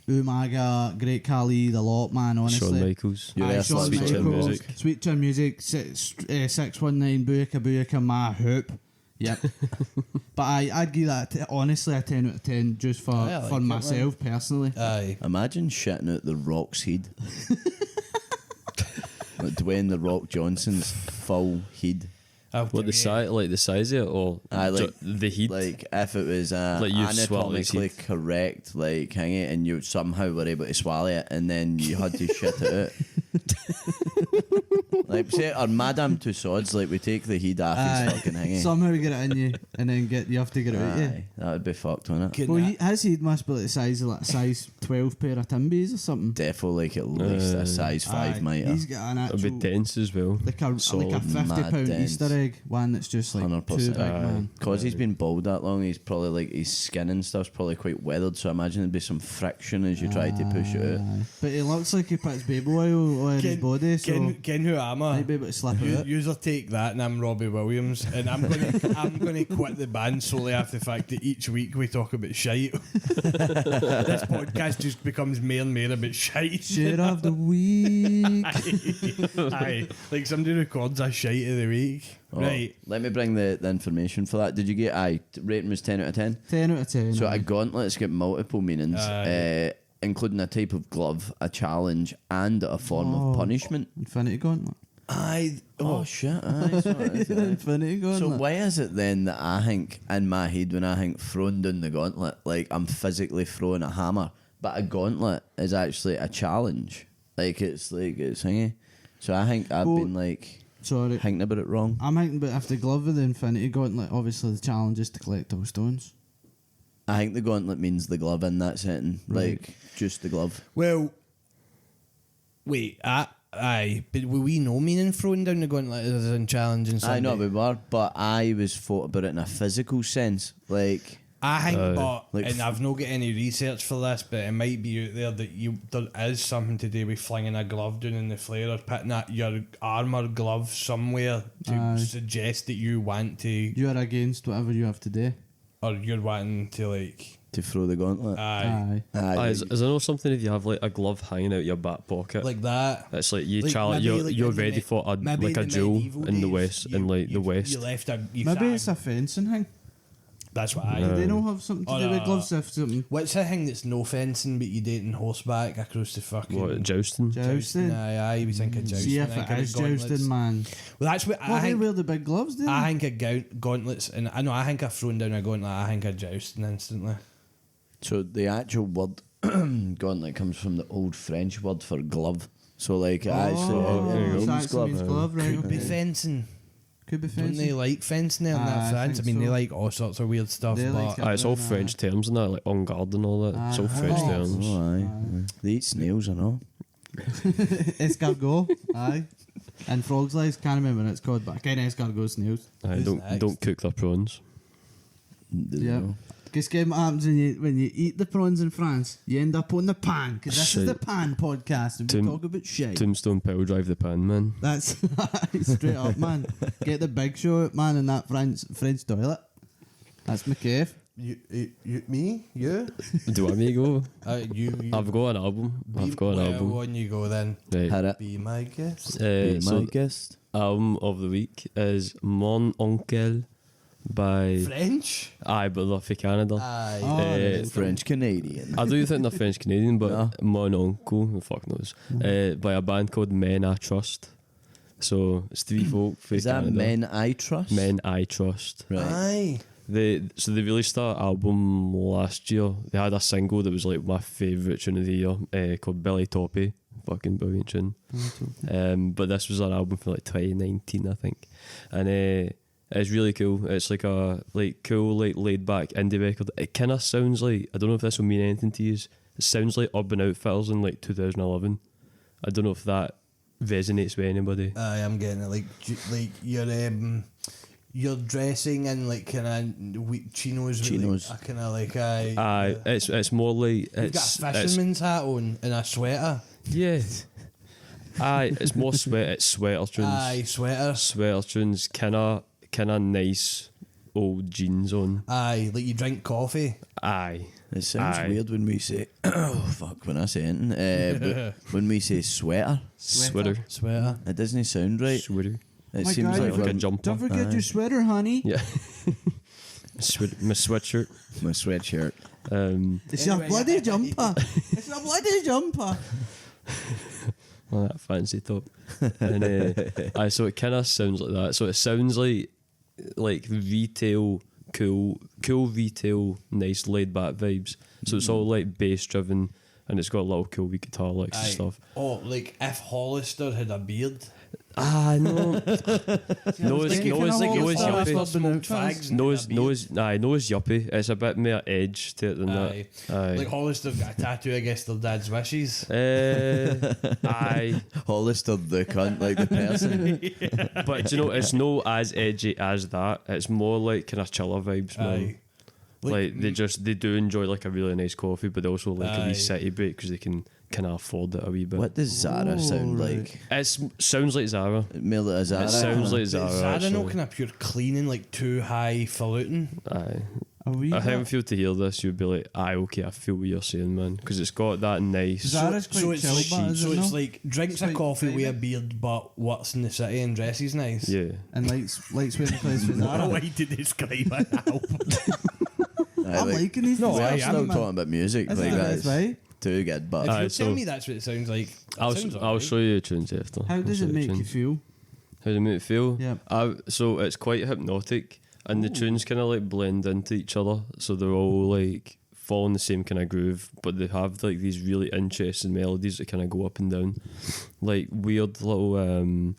Umaga, Great Khali, the lot, man, honestly. Shawn Michaels. You're Aye, there Shawn Sweet Chin Michaels, Music. Sweet Chin Music, 619, Booyaka Booyaka, my hoop. Yep. But I'd give that honestly a 10 out of 10 just for, Aye, I like for it, man. myself personally. Aye. Imagine shitting out the Rock's head. Like Dwayne the Rock Johnson's full head. What the size? Like the size of it, or Aye, like- the heat? Like if it was Like you've swallowed his anatomically head. correct, like hang it, and you somehow were able to swallow it, and then you had to shit it out. Like, say, or Madame Tussauds, like, we take the heat off his fucking hingy. Somehow we get it in you, and then you have to get it out you. Aye, that would be fucked, wouldn't it? Well, his must be like the size of like a size 12 pair of Timbies or something. Defo like at least a size 5 mitre. He's got an It'll actual be dense as well. like a Solid, £50 dense. Easter egg one that's just like 100%. too big, man. Because he's been bald that long, he's probably like his skin and stuff's probably quite weathered. So I imagine there'd be some friction as you try to push it out. But he looks like he puts baby oil on his body, so Ken who am I? might be able to slip it out. User take that, and I'm Robbie Williams, and I'm gonna quit the band solely after the fact that each week we talk about shite. This podcast just becomes more and more about shite. Shit of the week. Aye, like somebody records a shite of the week, Oh, right? Let me bring the information for that. Did you get? Rating was 10 out of 10. 10 out of 10. So a gauntlet's got multiple meanings, including a type of glove, a challenge, and a form of punishment. Infinity Gauntlet. Aye. Oh shit. Aye. Infinity Gauntlet. So why is it then that I think in my head when I think throwing down the gauntlet, like I'm physically throwing a hammer, but a gauntlet is actually a challenge. Like it's thingy. So I think I've been like Sorry. thinking about it wrong. I'm thinking about if the glove with the Infinity Gauntlet, obviously the challenge is to collect all stones. I think the gauntlet means the glove in that setting, Right. like just the glove. Well, wait, aye, but will we know meaning throwing down the gauntlet as in challenging I somebody? know we were, but I was thought about it in a physical sense, like. I think, like and I've not got any research for this, but it might be out there that there is something to do with flinging a glove down in the flare or putting your armour glove somewhere to suggest that you want to, You are against whatever you have to do. or you're wanting to like. To throw the gauntlet. Aye. Is there no something if you have like a glove hanging out your back pocket? Like that. It's like you Like challenge. maybe You're, like you're in the ready for a maybe like a in the duel medieval in the days, west, in like the west. You left a. You Maybe sat- it's a fencing thing. That's what I. Do they not have something to Or do with a- gloves if something? What's the thing that's no fencing, but you do it in horseback across the fucking. What, jousting? Jousting. Aye, we think of jousting. See if I think it of is gauntlets. jousting, man. Well, that's what Well, I they think. wear the big gloves, do they? I think of gauntlets, and I know I think of throwing down a gauntlet. I think of jousting instantly. So the actual word gauntlet comes from the old French word for glove. So like actually, there you go. It women's actually glove. means glove, right? Could be okay. fencing. Could be Don't they fencing. like fencing there in Aye, that I France? I think mean, they so. like all sorts of weird stuff. They like But It's all Aye. French terms and that, like on guard and all that. It's all French Oh. terms. Oh, aye. They eat snails and all. Escargot, aye. And frog's legs, can't remember what it's called, but I kind of escargot snails. Aye, Who's don't next? cook their prawns. Yeah. Because guess what happens when you eat the prawns in France? You end up on the pan, because this is the Shite. pan podcast, and we talk about shit. Tombstone Power Drive the pan, man. That's straight up, man. Get the big show out, man, in that French toilet. That's my cave. me, you, Do I me go? you. I've got an album. I've got an album. On you go then. Right. Hit it. Be my guest. Be So my guest. album of the week is Mon Oncle by French. Aye, but they're for Canada. Aye. Oh, Eh, French Canadian. I do think they're French Canadian, but No. Mon Oncle, who fuck knows, by a band called Men I Trust. So it's three folk for Is that Canada. Men I Trust? Men I Trust. Right. Aye. They released that album last year. They had a single that was like my favourite tune of the year, called Billy Toppy. Fucking brilliant tune. But this was an album from like 2019, I think, and it's really cool. It's like a cool laid back indie record. It kind of sounds like, I don't know if this will mean anything to you. It sounds like Urban Outfitters in like 2011. I don't know if that resonates with anybody. Aye, I'm getting it. Like you're dressing in like kind of chinos. Chinos. With like, a kind of like aye. Aye, it's more like You've got a fisherman's hat on and a sweater. yeah. Aye, it's more it's sweater tunes. Aye, sweater. Sweater tunes, kind of nice old jeans on. Aye, like you drink coffee. Aye. It sounds Aye. weird when we say, oh fuck, when I say it, but when we say sweater, Sweater. Sweater. it doesn't sound right. Sweater. It My seems God, like Like a we're- jumper. Don't forget your sweater, honey. Yeah. My sweatshirt. my sweatshirt. It's your Anyway, bloody jumper. It's your bloody jumper. Well, that fancy top. And aye, so it kind of sounds like that. So it sounds like retail, cool retail, nice laid back vibes. So it's all like bass driven, and it's got a little cool wee guitar licks and Aye. stuff. Oh, like if Hollister had a beard. Ah, no. No, it's Smoked fags and no, had it's a beard. no, it's yuppie. It's a bit more edge to it than Aye. that. Aye. Like Hollister's got a tattoo against their dad's wishes. Aye. Hollister the cunt, like the person. But do you know, it's no as edgy as that. It's more like kind of chiller vibes, man. Aye. Like they do enjoy like a really nice coffee, but they also like a Aye. wee city break because they can kind of afford it a wee bit. What does Zara sound like? It sounds like Zara. More like a Zara. It sounds like Is Zara. Zara no actually. kind of pure cleaning, like too highfalutin? Aye. A wee I bit. think if you were to hear this, you'd be like, aye, okay, I feel what you're saying, man. Because it's got that nice. Zara's quite So it's chill, like, but is so it it's no? like drinks It's a like coffee with a private. beard, but works in the city and dresses nice. Yeah. And likes wearing clothes for I don't know Zara. why to describe an album. I'm liking these. No, things, aye, I'm actually, still man. talking about music. Isn't Like it that's right? too good, but If Aye, you so- tell me that's what it sounds like, I'll sounds I'll alright. show you the tunes after. How I'll does show it you make you tunes. feel? How does it make it feel? Yeah. So it's quite hypnotic, and the tunes kind of like blend into each other. So they're all like fall in the same kind of groove, but they have like these really interesting melodies that kind of go up and down, like weird little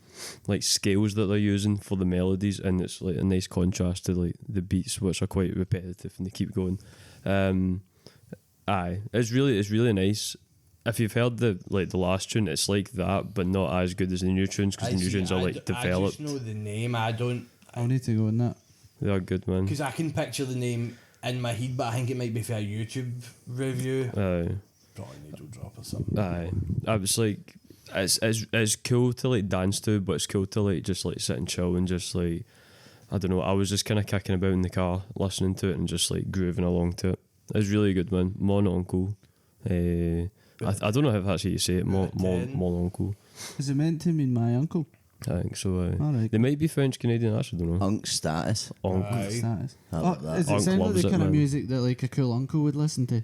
like scales that they're using for the melodies, and it's like a nice contrast to like the beats, which are quite repetitive and they keep going. Aye, it's really nice. If you've heard the last tune, it's like that, but not as good as the new tunes because the new tunes are like developed. I just know the name. I don't, I'll need to go on that. They are good, man. because I can picture the name in my head, but I think it might be for a YouTube review. Aye. Probably needle drop or something. Aye, I was like, it's cool to like dance to, but it's cool to like just like sit and chill and just like, I don't know. I was just kind of kicking about in the car, listening to it and just like grooving along to it. It's really good, man. Mono uncle. I don't know if that's how you say it. Mono uncle. Is it meant to mean my uncle? I think so. Alright. They might be French Canadian. I actually don't know. Unk status. Uncle. Aye. Status. I love that. Does it Unc sound like loves the it, kind of man. music that like a cool uncle would listen to?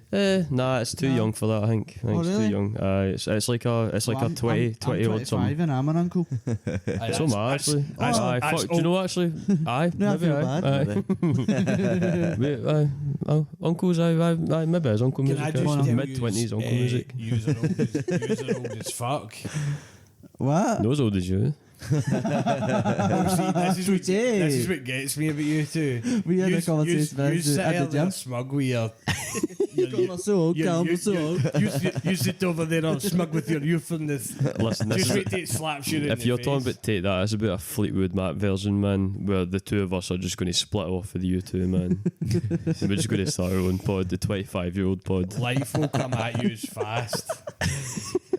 Nah, it's too No. young for that. I think Oh, it's really? too young. It's like a Well, I'm 20 odd 25 something. and I'm an uncle. So am I actually. Aye, that's fuck, do you know actually? Aye, No, I maybe feel aye. bad. Aye. Wait, uncles, aye, maybe it's uncle Can music. I just tell Mid-20s uncle music. User old as fuck. What? No as old as you. See, this is what gets me about you two. We had a conversation You about sit it at there the gym. smug with your... You sit over there all smug with your youthfulness. Listen, this Just is, wait till it slaps you in if the you're face. talking about take that, it's about a Fleetwood Mac version, man, where the two of us are just going to split off with you two, man. And we're just going to start our own pod, the 25-year-old pod. Life will come at you as fast.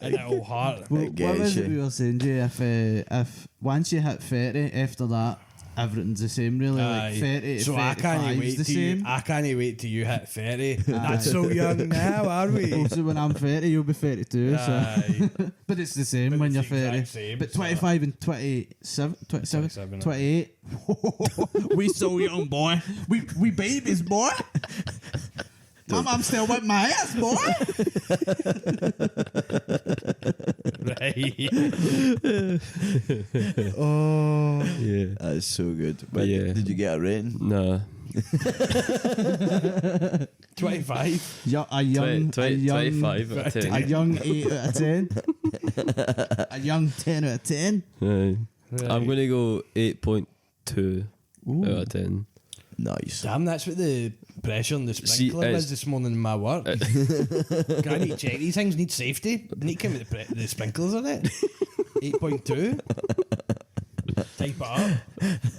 And it'll hurt. Well, It what gets was it you. we were saying, Jay? If once you hit 30, after that, everything's the same, really. Like 30 to so I 35 can't is wait the till you, same. I can't wait till you hit 30. Not so young now, are we? Also, when I'm 30, you'll be 32. Aye. But it's the same But when it's you're the 30. exact same, But so- 25 and 27, 27, 28. We so young, boy. We babies, boy. I'm still with my ass, boy. Right. Oh. Yeah. That's so good. But Yeah. did you get a rating? Nah. 25. A young 25 out of 10. a young 8 out of 10. A young 10 out of 10. Aye. Right. I'm going to go 8.2 Ooh. out of 10. Nice. Damn, that's what the pressure on the sprinkler it's- is this morning in my work. I need to check these things, need safety. They need to come with the sprinklers on it. 8.2. Type it up.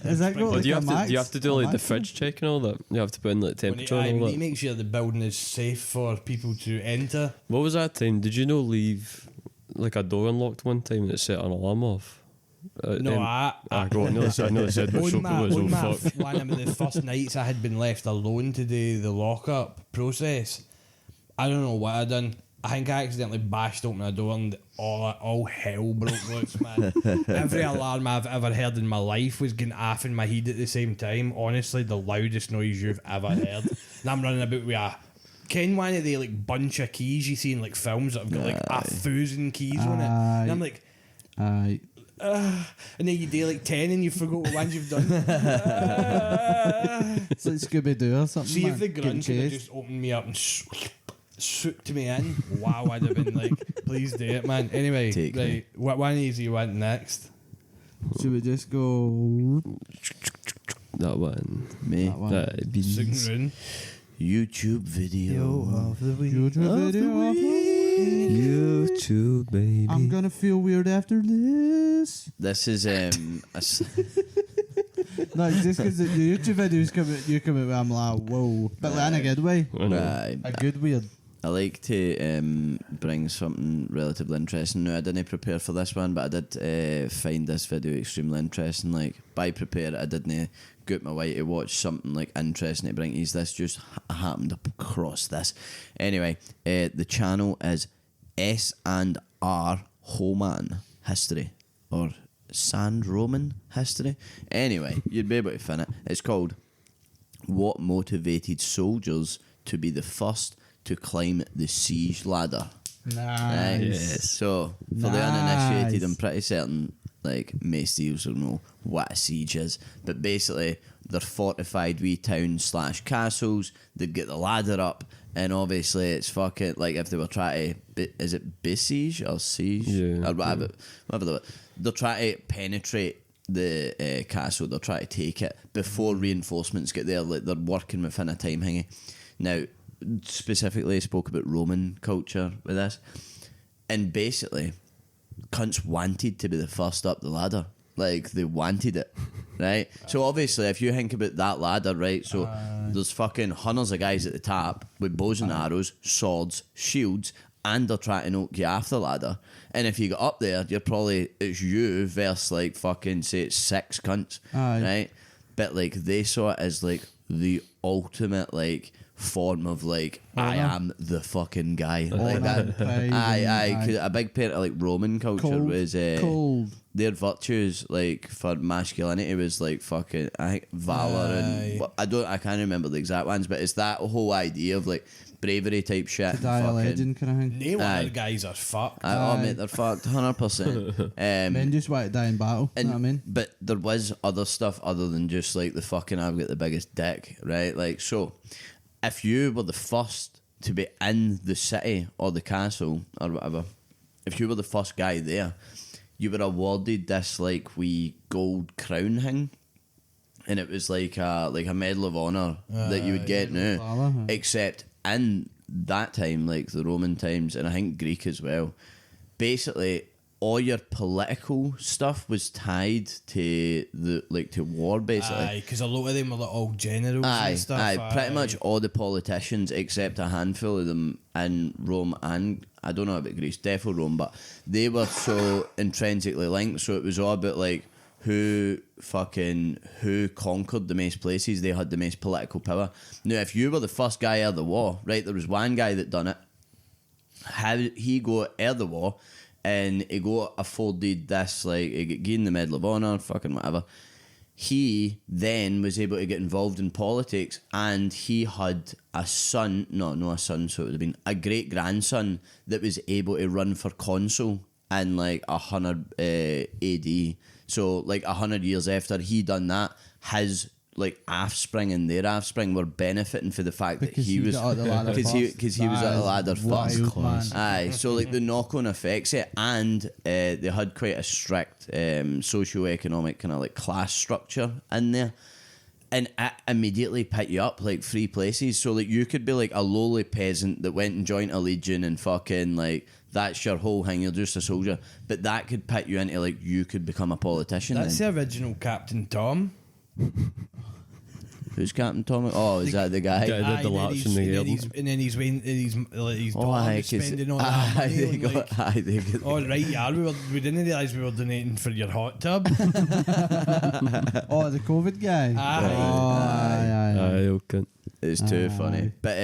Is that got Or like do you a have to max? do you have to do A like the max? fridge check and all that? You have to put in like temperature and all We need to that. make sure the building is safe for people to enter. What was that time? Did you know leave like a door unlocked one time and it set an alarm off? No, I go on. I know they said but so on my fuck. one of the first nights I had been left alone to do the lockup process. I don't know what I done. I think I accidentally bashed open a door and all hell broke loose, man. Every alarm I've ever heard in my life was going off in my head at the same time. Honestly, the loudest noise you've ever heard. And I'm running about with a... Ken one of the like bunch of keys you see in like films that have got like 1,000 keys on it. And I'm like... Aye. and then you do like 10 and you forgot what ones you've done. It's like Scooby Doo or something. See if man. the Getting grunt could have chased. just opened me up and sucked me in, wow, I'd have been like, please do it, man. Anyway, Take right, what one easy one next? Should we just go That one. Me. that one? That'd be Sugden Rune. YouTube video. of the week. YouTube video of the week. YouTube, baby. I'm gonna feel weird after this. This is No, just because the YouTube videos come out, you come out with, I'm like, whoa. But like in a good way. I know. right. A good weird. I like to bring something relatively interesting. Now, I didn't prepare for this one, but I did find this video extremely interesting. Like, by prepare, I didn't get my way to watch something like interesting to bring to you. This just happened across this. Anyway, the channel is S&R Homan History, or Sand Roman History. Anyway, you'd be able to find it. It's called What Motivated Soldiers to be the First to Climb the Siege Ladder. Right? Nice. So, for the uninitiated, I'm pretty certain, like, most of you will know what a siege is. But basically, they're fortified wee towns / castles. They'd get the ladder up, and obviously, it's fucking, like, if they were trying to, is it besiege or siege? Yeah, Or whatever. They're trying to penetrate the castle. They're trying to take it before reinforcements get there. Like, they're working within a time hanging. Now, specifically, I spoke about Roman culture with this, and basically, cunts wanted to be the first up the ladder. Like, they wanted it, right? So obviously, if you think about that ladder, right? So there's fucking hundreds of guys at the top with bows and arrows, swords, shields, and they're trying to knock you off the ladder. And if you get up there, it's you versus like fucking, say it's 6 cunts, right? But like, they saw it as like the ultimate like form of like, I am the fucking guy. Like that. Cause a big part of like Roman culture was their virtues, like for masculinity, was like fucking, I think, valor and I can't remember the exact ones, but it's that whole idea of like bravery type shit. Die a legend kind of thing. Name other guys are fucked. Oh mate, they're fucked 100%. Men just want to die in battle. You know what I mean? But there was other stuff other than just like the fucking I've got the biggest dick, right? Like, so if you were the first to be in the city or the castle or whatever, if you were the first guy there, you were awarded this like wee gold crown thing, and it was like a medal of honor that you would get now. Except in that time, like the Roman times, and I think Greek as well, basically all your political stuff was tied to to war, basically. Aye, because a lot of them were like all generals and stuff. Pretty much all the politicians except a handful of them in Rome, and I don't know about Greece, definitely Rome, but they were so intrinsically linked, so it was all about like who conquered the most places. They had the most political power. Now, if you were the first guy out of the war, right, there was one guy that done it. How he go out of the war, and he got afforded this, like, he got given the Medal of Honor, fucking whatever. He then was able to get involved in politics, and he had a son, not a son, so it would have been a great grandson that was able to run for consul in like 100 AD. So like 100 years after he done that, his like offspring and their offspring were benefiting for the fact that he was because he was at the ladder first. Aye, so like the knock-on effects it, and they had quite a strict socio-economic kind of like class structure in there, and it immediately pick you up like 3 places. So like you could be like a lowly peasant that went and joined a legion and fucking like that's your whole thing, you're just a soldier, but that could put you into like you could become a politician. That's the original Captain Tom. Who's Captain Tom? Oh, is that the guy? Yeah, the laps in the album. And then he's spending all that money. They got oh, right, yeah, we didn't realise we were donating for your hot tub. Oh, the COVID guy. Aye, okay. It's too funny. But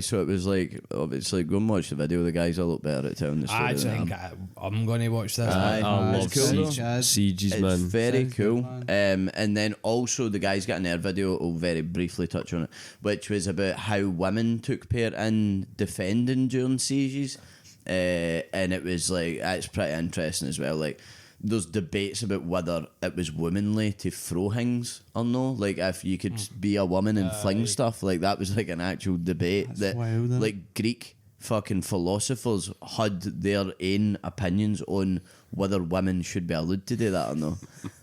so it was like, obviously, go and watch the video. The guys will look better at telling the story. I think I'm going to watch this. I love cool, sieges, it's man. very cool. And then also the guys got in their video, I'll very briefly touch on it, which was about how women took part in defending during sieges. And it was like, it's pretty interesting as well. Like, there's debates about whether it was womanly to throw things or no. Like, if you could be a woman and fling stuff, like that was like an actual debate. That's that wild, like Greek fucking philosophers had their own opinions on whether women should be allowed to do that or not.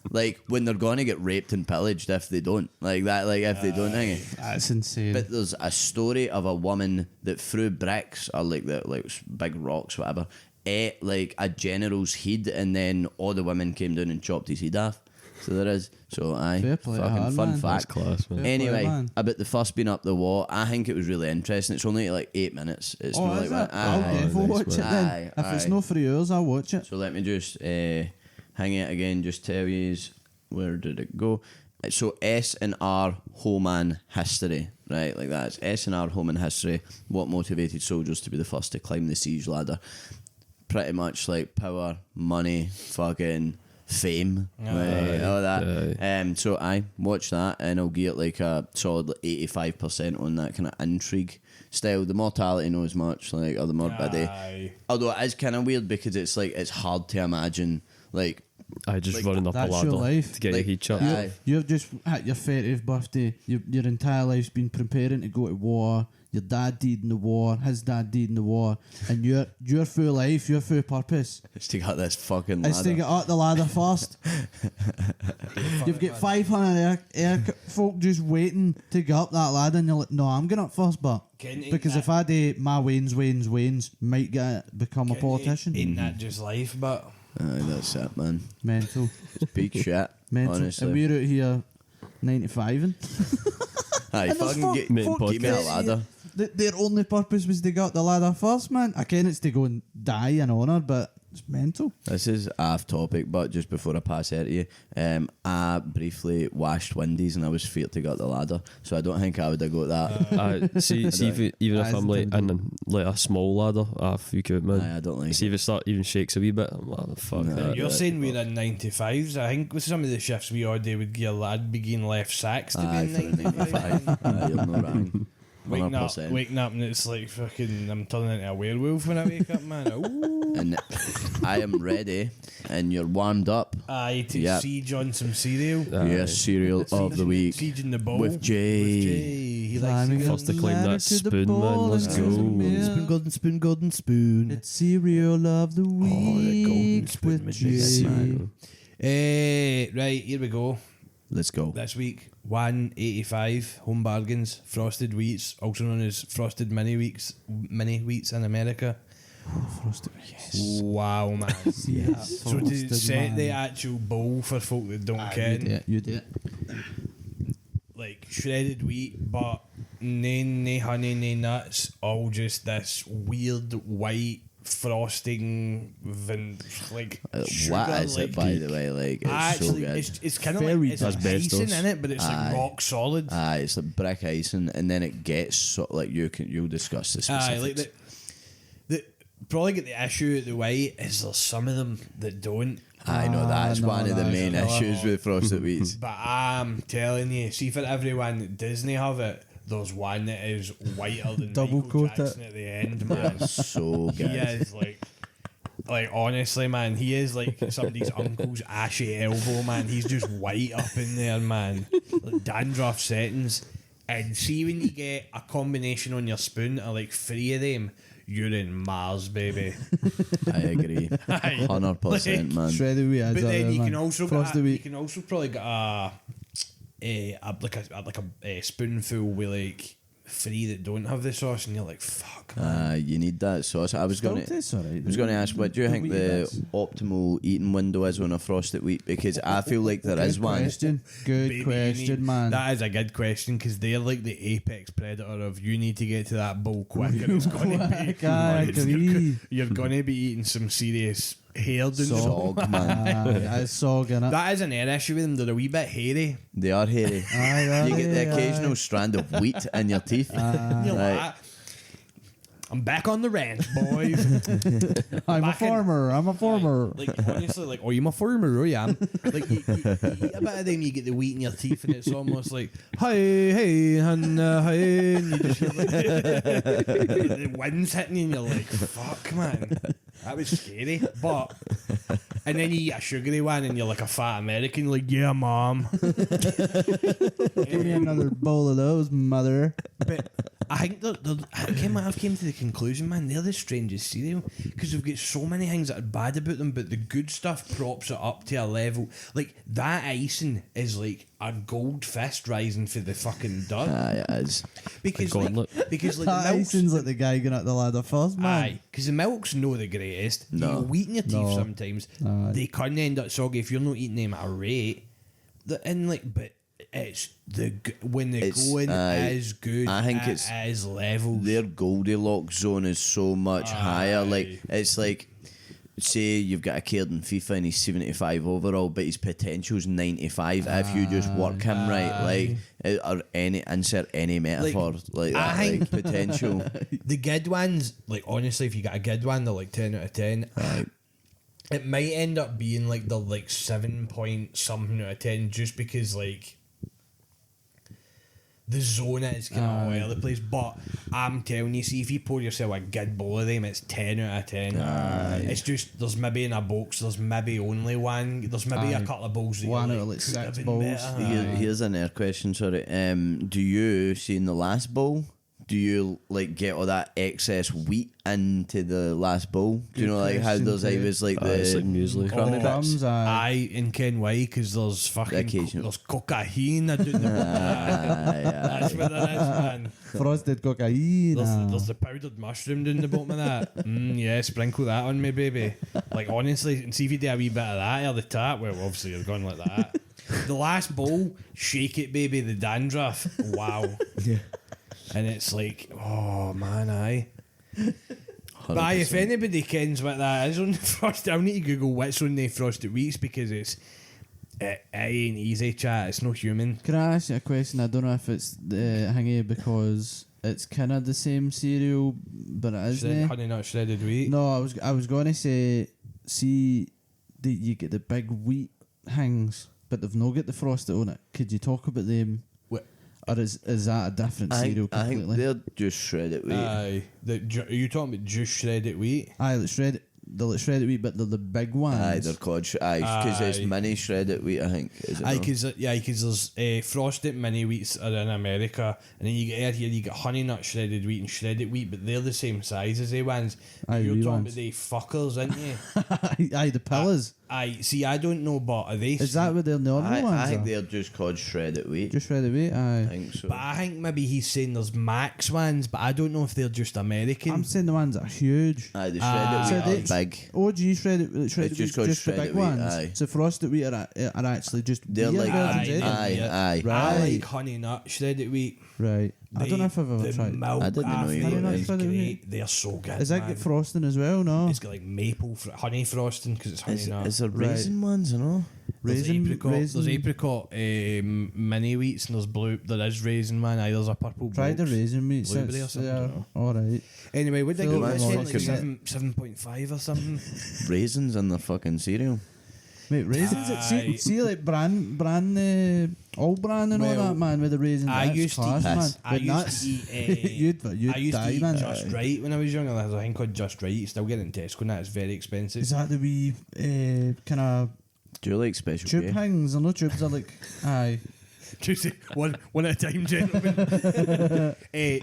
Like when they're going to get raped and pillaged if they don't. Like that, like if they don't hang it. That's insane. But there's a story of a woman that threw bricks or like big rocks, whatever, ate like a general's head, and then all the women came down and chopped his head off. So there is. So Fair play to fucking her, fun man. That's fact. class, man. Fair play, Anyway, man. about the first being up the wall, I think it was really interesting. It's only like 8 minutes. It's Oh, not is like it? I'll aye. definitely watch it then. Aye, If it's aye. no 3 hours, I'll watch it. So let me just hang it again. Just tell you where did it go. So S and R Homan history, right? Like that. It's S and R Homan history. What motivated soldiers to be the first to climb the siege ladder? Pretty much like power, money, fucking fame, right? All that. So I watch that, and I'll give it like a solid 85% on that kind of intrigue style. The mortality not as much, like, or the morbidity. Aye. Although it is kind of weird because it's like it's hard to imagine, like. I just Like, running up a that's your ladder life. to get Like, your heat chopped. aye. You've just at your 30th birthday. Your entire life's been preparing to go to war. Your dad died in the war. His dad died in the war. And your full life, your full purpose It's to get this fucking is to ladder. get up the ladder first. You've got 500 folk just waiting to get up that ladder, and you're like, no, I'm going up first, but because if I do my Wayne's, might become a politician. Ain't that just life? But Aye, that's it, man. Mental. It's peak shit. Mental. Honestly. And we're out here 95ing. Aye, And there's fucking folk- get folk me a that- ladder. Their only purpose was to get up the ladder first, man. Again, it's to go and die in honour, but it's mental. This is off topic, but just before I pass it to you, I briefly washed windies and I was feared to get up the ladder, so I don't think I would have got that. See if even if That I'm like isn't in like a small ladder, freak out, man. Aye, I don't like See it. if it start even shakes a wee bit, I'm like, fuck No. that. you're right. saying we're in 95s. I think with some of the shifts we all do would give a lad begin left sacks to Aye, be for in a 95. 95. Aye, you're not wrong. Waking up and it's like fucking I'm turning into a werewolf when I wake up, man. Ooh. And I am ready, and you're warmed up. Aye, to Yep. siege on some cereal. Yes, cereal of the week. Siege in the bowl. With Jay. He likes Climbing to First to the climb ladder that to the spoon, man. ball Let's and to the go. mirror. golden spoon. It's cereal of the week golden spoon with with Jay. Jay. Right, here we go. Let's go. This week, 185 home bargains, frosted wheats, also known as frosted mini wheats in America. Frosted, yes. Wow, man. Yes. So to Frosted, set man. the actual bowl for folk that don't ken, You did. like shredded wheat, but no honey, no nuts, all just this weird white frosting, like sugar, What is like, it, by the way? Like, it's so actually, good. it's kind of Very like it's asbestos. icing in it, but it's Aye. like rock solid. Aye, it's like brick icing, and then it gets so, like you'll discuss the specifics. Aye, like the probably get the issue at the white is there's some of them that don't. I know that's no, one of the that's main another issues one. with frosted wheats. But I'm telling you, see for everyone that doesn't have it, there's one that is whiter than Double Michael coat Jackson at the end, man. So He good. is like honestly, man, he is like somebody's uncle's ashy elbow, man. He's just white up in there, man. Like dandruff settings. And see when you get a combination on your spoon of like 3 of them, you're in Mars, baby. I agree, Aye. 100%, man. Shredded wheat. But then you can also Frosted get you wheat. can also probably get a spoonful with like 3 that don't have the sauce, and you're like, fuck, man. You need that sauce. I was Still gonna. tastes alright. I was going to ask, what do you think wheat the bits. optimal eating window is on a frosted wheat? Because I feel like there is Good one. question. Good Baby, you question, need- man. That is a good question because they're like the apex predator of you need to get to that bowl quick and it's going to be. Quick, I agree. You're going to be eating some serious hair and Sog, man. That's sog in it. That is an air issue with them. They're a wee bit hairy. They are hairy. Aye, You get the aye, occasional aye. strand of wheat in your teeth. You're Right. like, I'm back on the ranch, boys. I'm a back in- farmer. I'm a farmer. Like honestly, like, oh, you're a farmer, oh yeah. Like you eat a bit of them, you get the wheat in your teeth, and it's almost like, hey, and you just hear like, the wind's hitting you, and you're like, fuck, man, that was scary. But and then you eat a sugary one, and you're like a fat American, like, yeah, mom. Give me another bowl of those, mother. But I think I've came to the conclusion, man, they're the strangest cereal because they've got so many things that are bad about them, but the good stuff props it up to a level. Like that icing is like a gold fist rising for the fucking dirt. Aye, it is. Because Gauntlet. like the That milk's, icing's like the guy going up the ladder first, man. aye, because the milk's no the greatest. No. You wheat in your teeth No. sometimes. Aye. They can end up soggy if you're not eating them at a rate. And like, but it's when the going is good. I think it it's is levels. their Goldilocks zone is so much higher. Like it's like, say you've got a kid in FIFA and he's 75 overall, but his potential's 95 if you just work him right. Like or insert any metaphor like that. I Like think- potential. The good ones, like honestly, if you got a good one, they're like 10 out of 10. It might end up being like the like 7 point something out of 10 just because like the zone is kind of all over the place. But I'm telling you, see, if you pour yourself a good bowl of them, it's 10 out of 10. It's just, there's maybe in a box, there's maybe only one, there's maybe a couple of bowls that One you're out of, like, could have 6 been bowls. better. Here's an air question, sorry. Do you see in the last bowl? Do you like get all that excess wheat into the last bowl? Do you know like how question, there's too. always like it's the like muesli. crummy bits? Crumbs, Aye, and Ken why? Because there's fucking occasional. there's cocaine down the bottom. That's what there is, man. frosted cocaine. There's the powdered mushroom down the bottom of that. Yeah, sprinkle that on me, baby. Like honestly, and see if you do a wee bit of that out of the tap. Well, obviously you're going like that. The last bowl, shake it, baby. The dandruff. Wow. Yeah. And it's like, oh man, aye. But aye, if anybody kens what that is on the frosted, I'll need to Google what's on the frosted wheats because it ain't easy, chat. It's no human. Can I ask you a question? I don't know if it's hangy because it's kind of the same cereal, but it isn't. Honey nut shredded wheat. No, I was going to say, see, you get the big wheat hangs, but they've not got the frosted on it. Could you talk about them? What? Or is that a different cereal I think completely? they're just shredded wheat. Aye. Are you talking about just shredded wheat? Aye, like they're like shredded wheat, but they're the big ones. Aye, they're called because it's Aye. mini shredded wheat. I think. Is it Aye, not? because there's frosted mini wheats are in America, and then you get out here, you get honey nut shredded wheat and shredded wheat, but they're the same size as they ones. Aye, You're wee talking ones. about the fuckers, aren't you? Aye, the pillars. Aye, see, I don't know, but are they? Is that what their normal ones I think are? they're just called shredded wheat. Just shredded wheat? Aye. I think so. But I think maybe he's saying there's Max ones, but I don't know if they're just American. I'm saying the ones that are huge. Aye, the Ah. shredded So wheat they- are big. OG shredded wheat, just just called the shredded big wheat, ones. aye. So frosted wheat are actually just They're weird like versions, aye, eh? aye. Right. I like honey nut shredded wheat. Right. I don't know if I've ever the tried. milk I didn't know after you it were is shredded great. wheat. They're so good. Does that man. get frosting as well? No. It's got like maple honey frosting because it's honey nut. Is there Right. raisin ones or no? There's Raisin. There's apricot mini wheats and there's blue. There is raisin man. Aye, there's a purple. Try the box. raisin meat. Blueberry or something, All right. Anyway, would they Phil, go that's like fucking- 7.5 or something? Raisins in their fucking cereal. Mate, raisins. Aye. See, like brand, all brand and all Well, that, man. With the raisins, I that's used to class, eat- man. I With used nuts, to eat, you'd I used die, to eat man. Just Right when I was younger. There's a thing called Just Right. You still get it in Tesco now. It's very expensive. Is that the wee kind of Do you like special tube K? hangs? Or no tubes? They're like, aye. Just one at a time, gentlemen.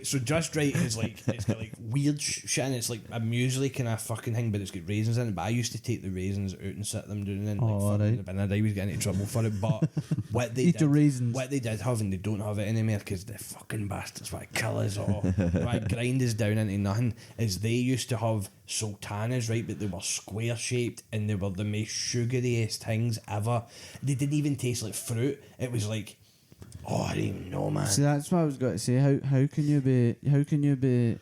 So Just Right is like it's got like weird shit and it's like a muesli kind of fucking thing, but it's got raisins in it. But I used to take the raisins out and sit them down and like Oh, fuck right. in the bin. I'd always get into trouble for it. But what they Eat did, the raisins. what they did have and they don't have it anymore because the fucking bastards want to kill us all. Right, grind us down into nothing. Is they used to have sultanas, right? But they were square shaped and they were the most sugariest things ever. They didn't even taste like fruit. It was like, oh, I don't even know, man. See, that's what I was going to say. How can you be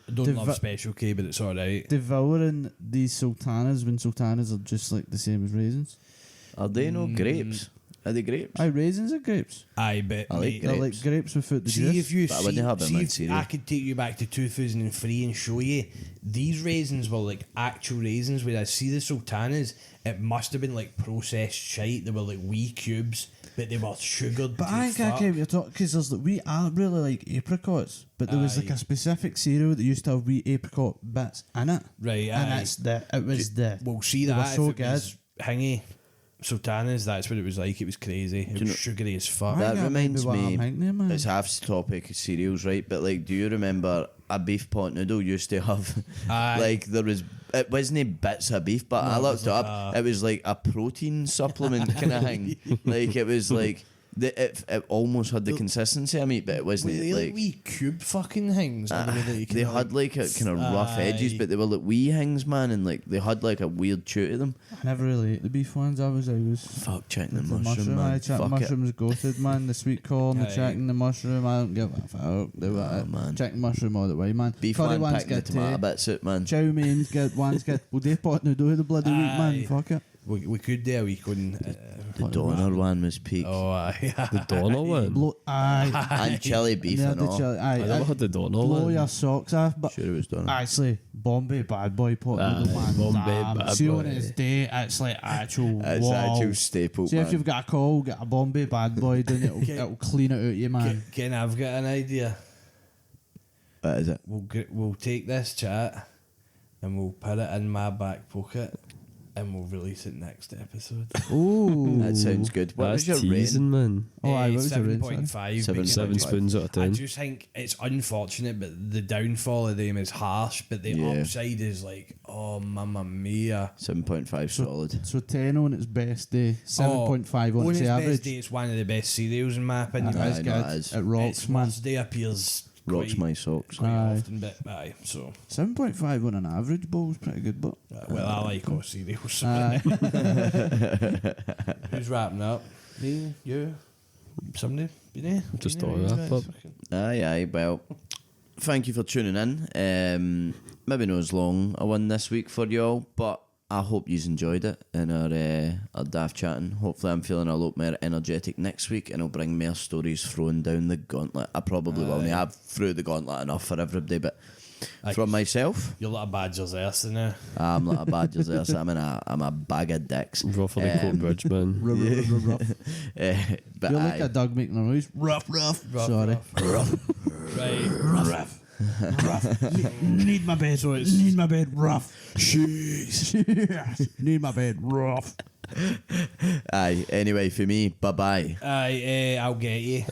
I don't love Special K, but it's alright. devouring these sultanas when sultanas are just like the same as raisins? Are they no grapes? Are they grapes? Aye, raisins are grapes. I bet. I like mate, They're grapes. like grapes without the See juice. if you But I wouldn't have them see in if cereal. I could take you back to 2003 and show you these raisins were like actual raisins, whereas see the sultanas, it must have been like processed shite. They were like wee cubes, but they were sugared. But to I think I fuck. get what you're talking, because there's like, we are really like apricots, but there was like Aye. a specific cereal that used to have wee apricot bits in it. Right, And aye. it was the. Well, see they were that so if it was hingy sultanas, that's what it was like. It was crazy. It you was know- sugary as fuck. I That think reminds might be what me- I'm thinking, man. It's half the topic of cereals, right? But like, do you remember a beef pot noodle used to have Aye. like it wasn't bits of beef, but I it looked was it like up. It was like a protein supplement kind of thing. Like it was like it almost had the consistency of meat, but it wasn't Were they like like. wee cube fucking things? Or were they They had like a kind of rough edges, but they were like wee things, man, and like they had like a weird chew to them. I never really ate the beef ones. I was Fuck chicken and the mushroom, man. I chicken Fuck mushroom's goated, man. The sweet corn, the Aye. chicken, the mushroom. I don't give a fuck. man. Chicken mushroom all the way, man. Beef Curry one ones picking the get tomato bits out, man. chow mein's good. One's good. Well, they pot noodle the bloody week, man. Aye. Fuck it. We could do a week on. The doner one was peak. Oh, aye. The doner one. Aye. And chili beef Yeah, and the all. chili. I never Aye. had the doner Blow one. your socks off, but Sure it was doner. actually, Bombay bad boy pot noodle, man. Bombay Damn. bad See boy. on its day, it's like actual. It's wow. actual staple, See man. if you've got a call, get a Bombay bad boy, then it'll clean it out you, man. Ken, I've got an idea. What is it? We'll take this chat and we'll put it in my back pocket and we'll release it next episode. Ooh, That sounds good. What That's was your teasing, rating? man. Oh, aye, what was your rating, son? 7.5. Seven- because Seven I just- spoons out of I 10. just think it's unfortunate, but the downfall of them is harsh, but the Yeah. upside is like, oh, mamma mia. 7.5 solid. so 10 on its best day, 7.5 on its its best average. day, it's one of the best cereals in my opinion. That's Aye, good. no, it is. It rocks, Its man. worst day appears Rocks quite, my socks. quite Aye. often, but aye, so 7.5 on an average bowl is pretty good, but well, I like all cereals. aye. Who's wrapping up? Me, you, somebody, be there? Just Be there, all wrap up. Aye. Well, thank you for tuning in. Maybe not as long a one this week for y'all, but I hope you've enjoyed it in our daft chatting. Hopefully, I'm feeling a lot more energetic next week, and I'll bring more stories throwing down the gauntlet. I probably will. I have threw the gauntlet enough for everybody, but from myself, You're like a Badgers Earth now. I'm like a badger's there, so I'm a bag of dicks. Rough on the Coat Bridge, man. Rough. But You're aye. like a dog making a noise. Rough. Sorry. Right. Rough. Need my bed. Need my bed. Rough. Need my bed. Rough. Aye. Anyway, for me, bye bye. Aye, I'll get you.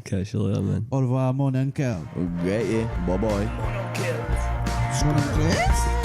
Catch you later, man. Au revoir, mon uncle. I'll get you. Bye bye. Mon uncle.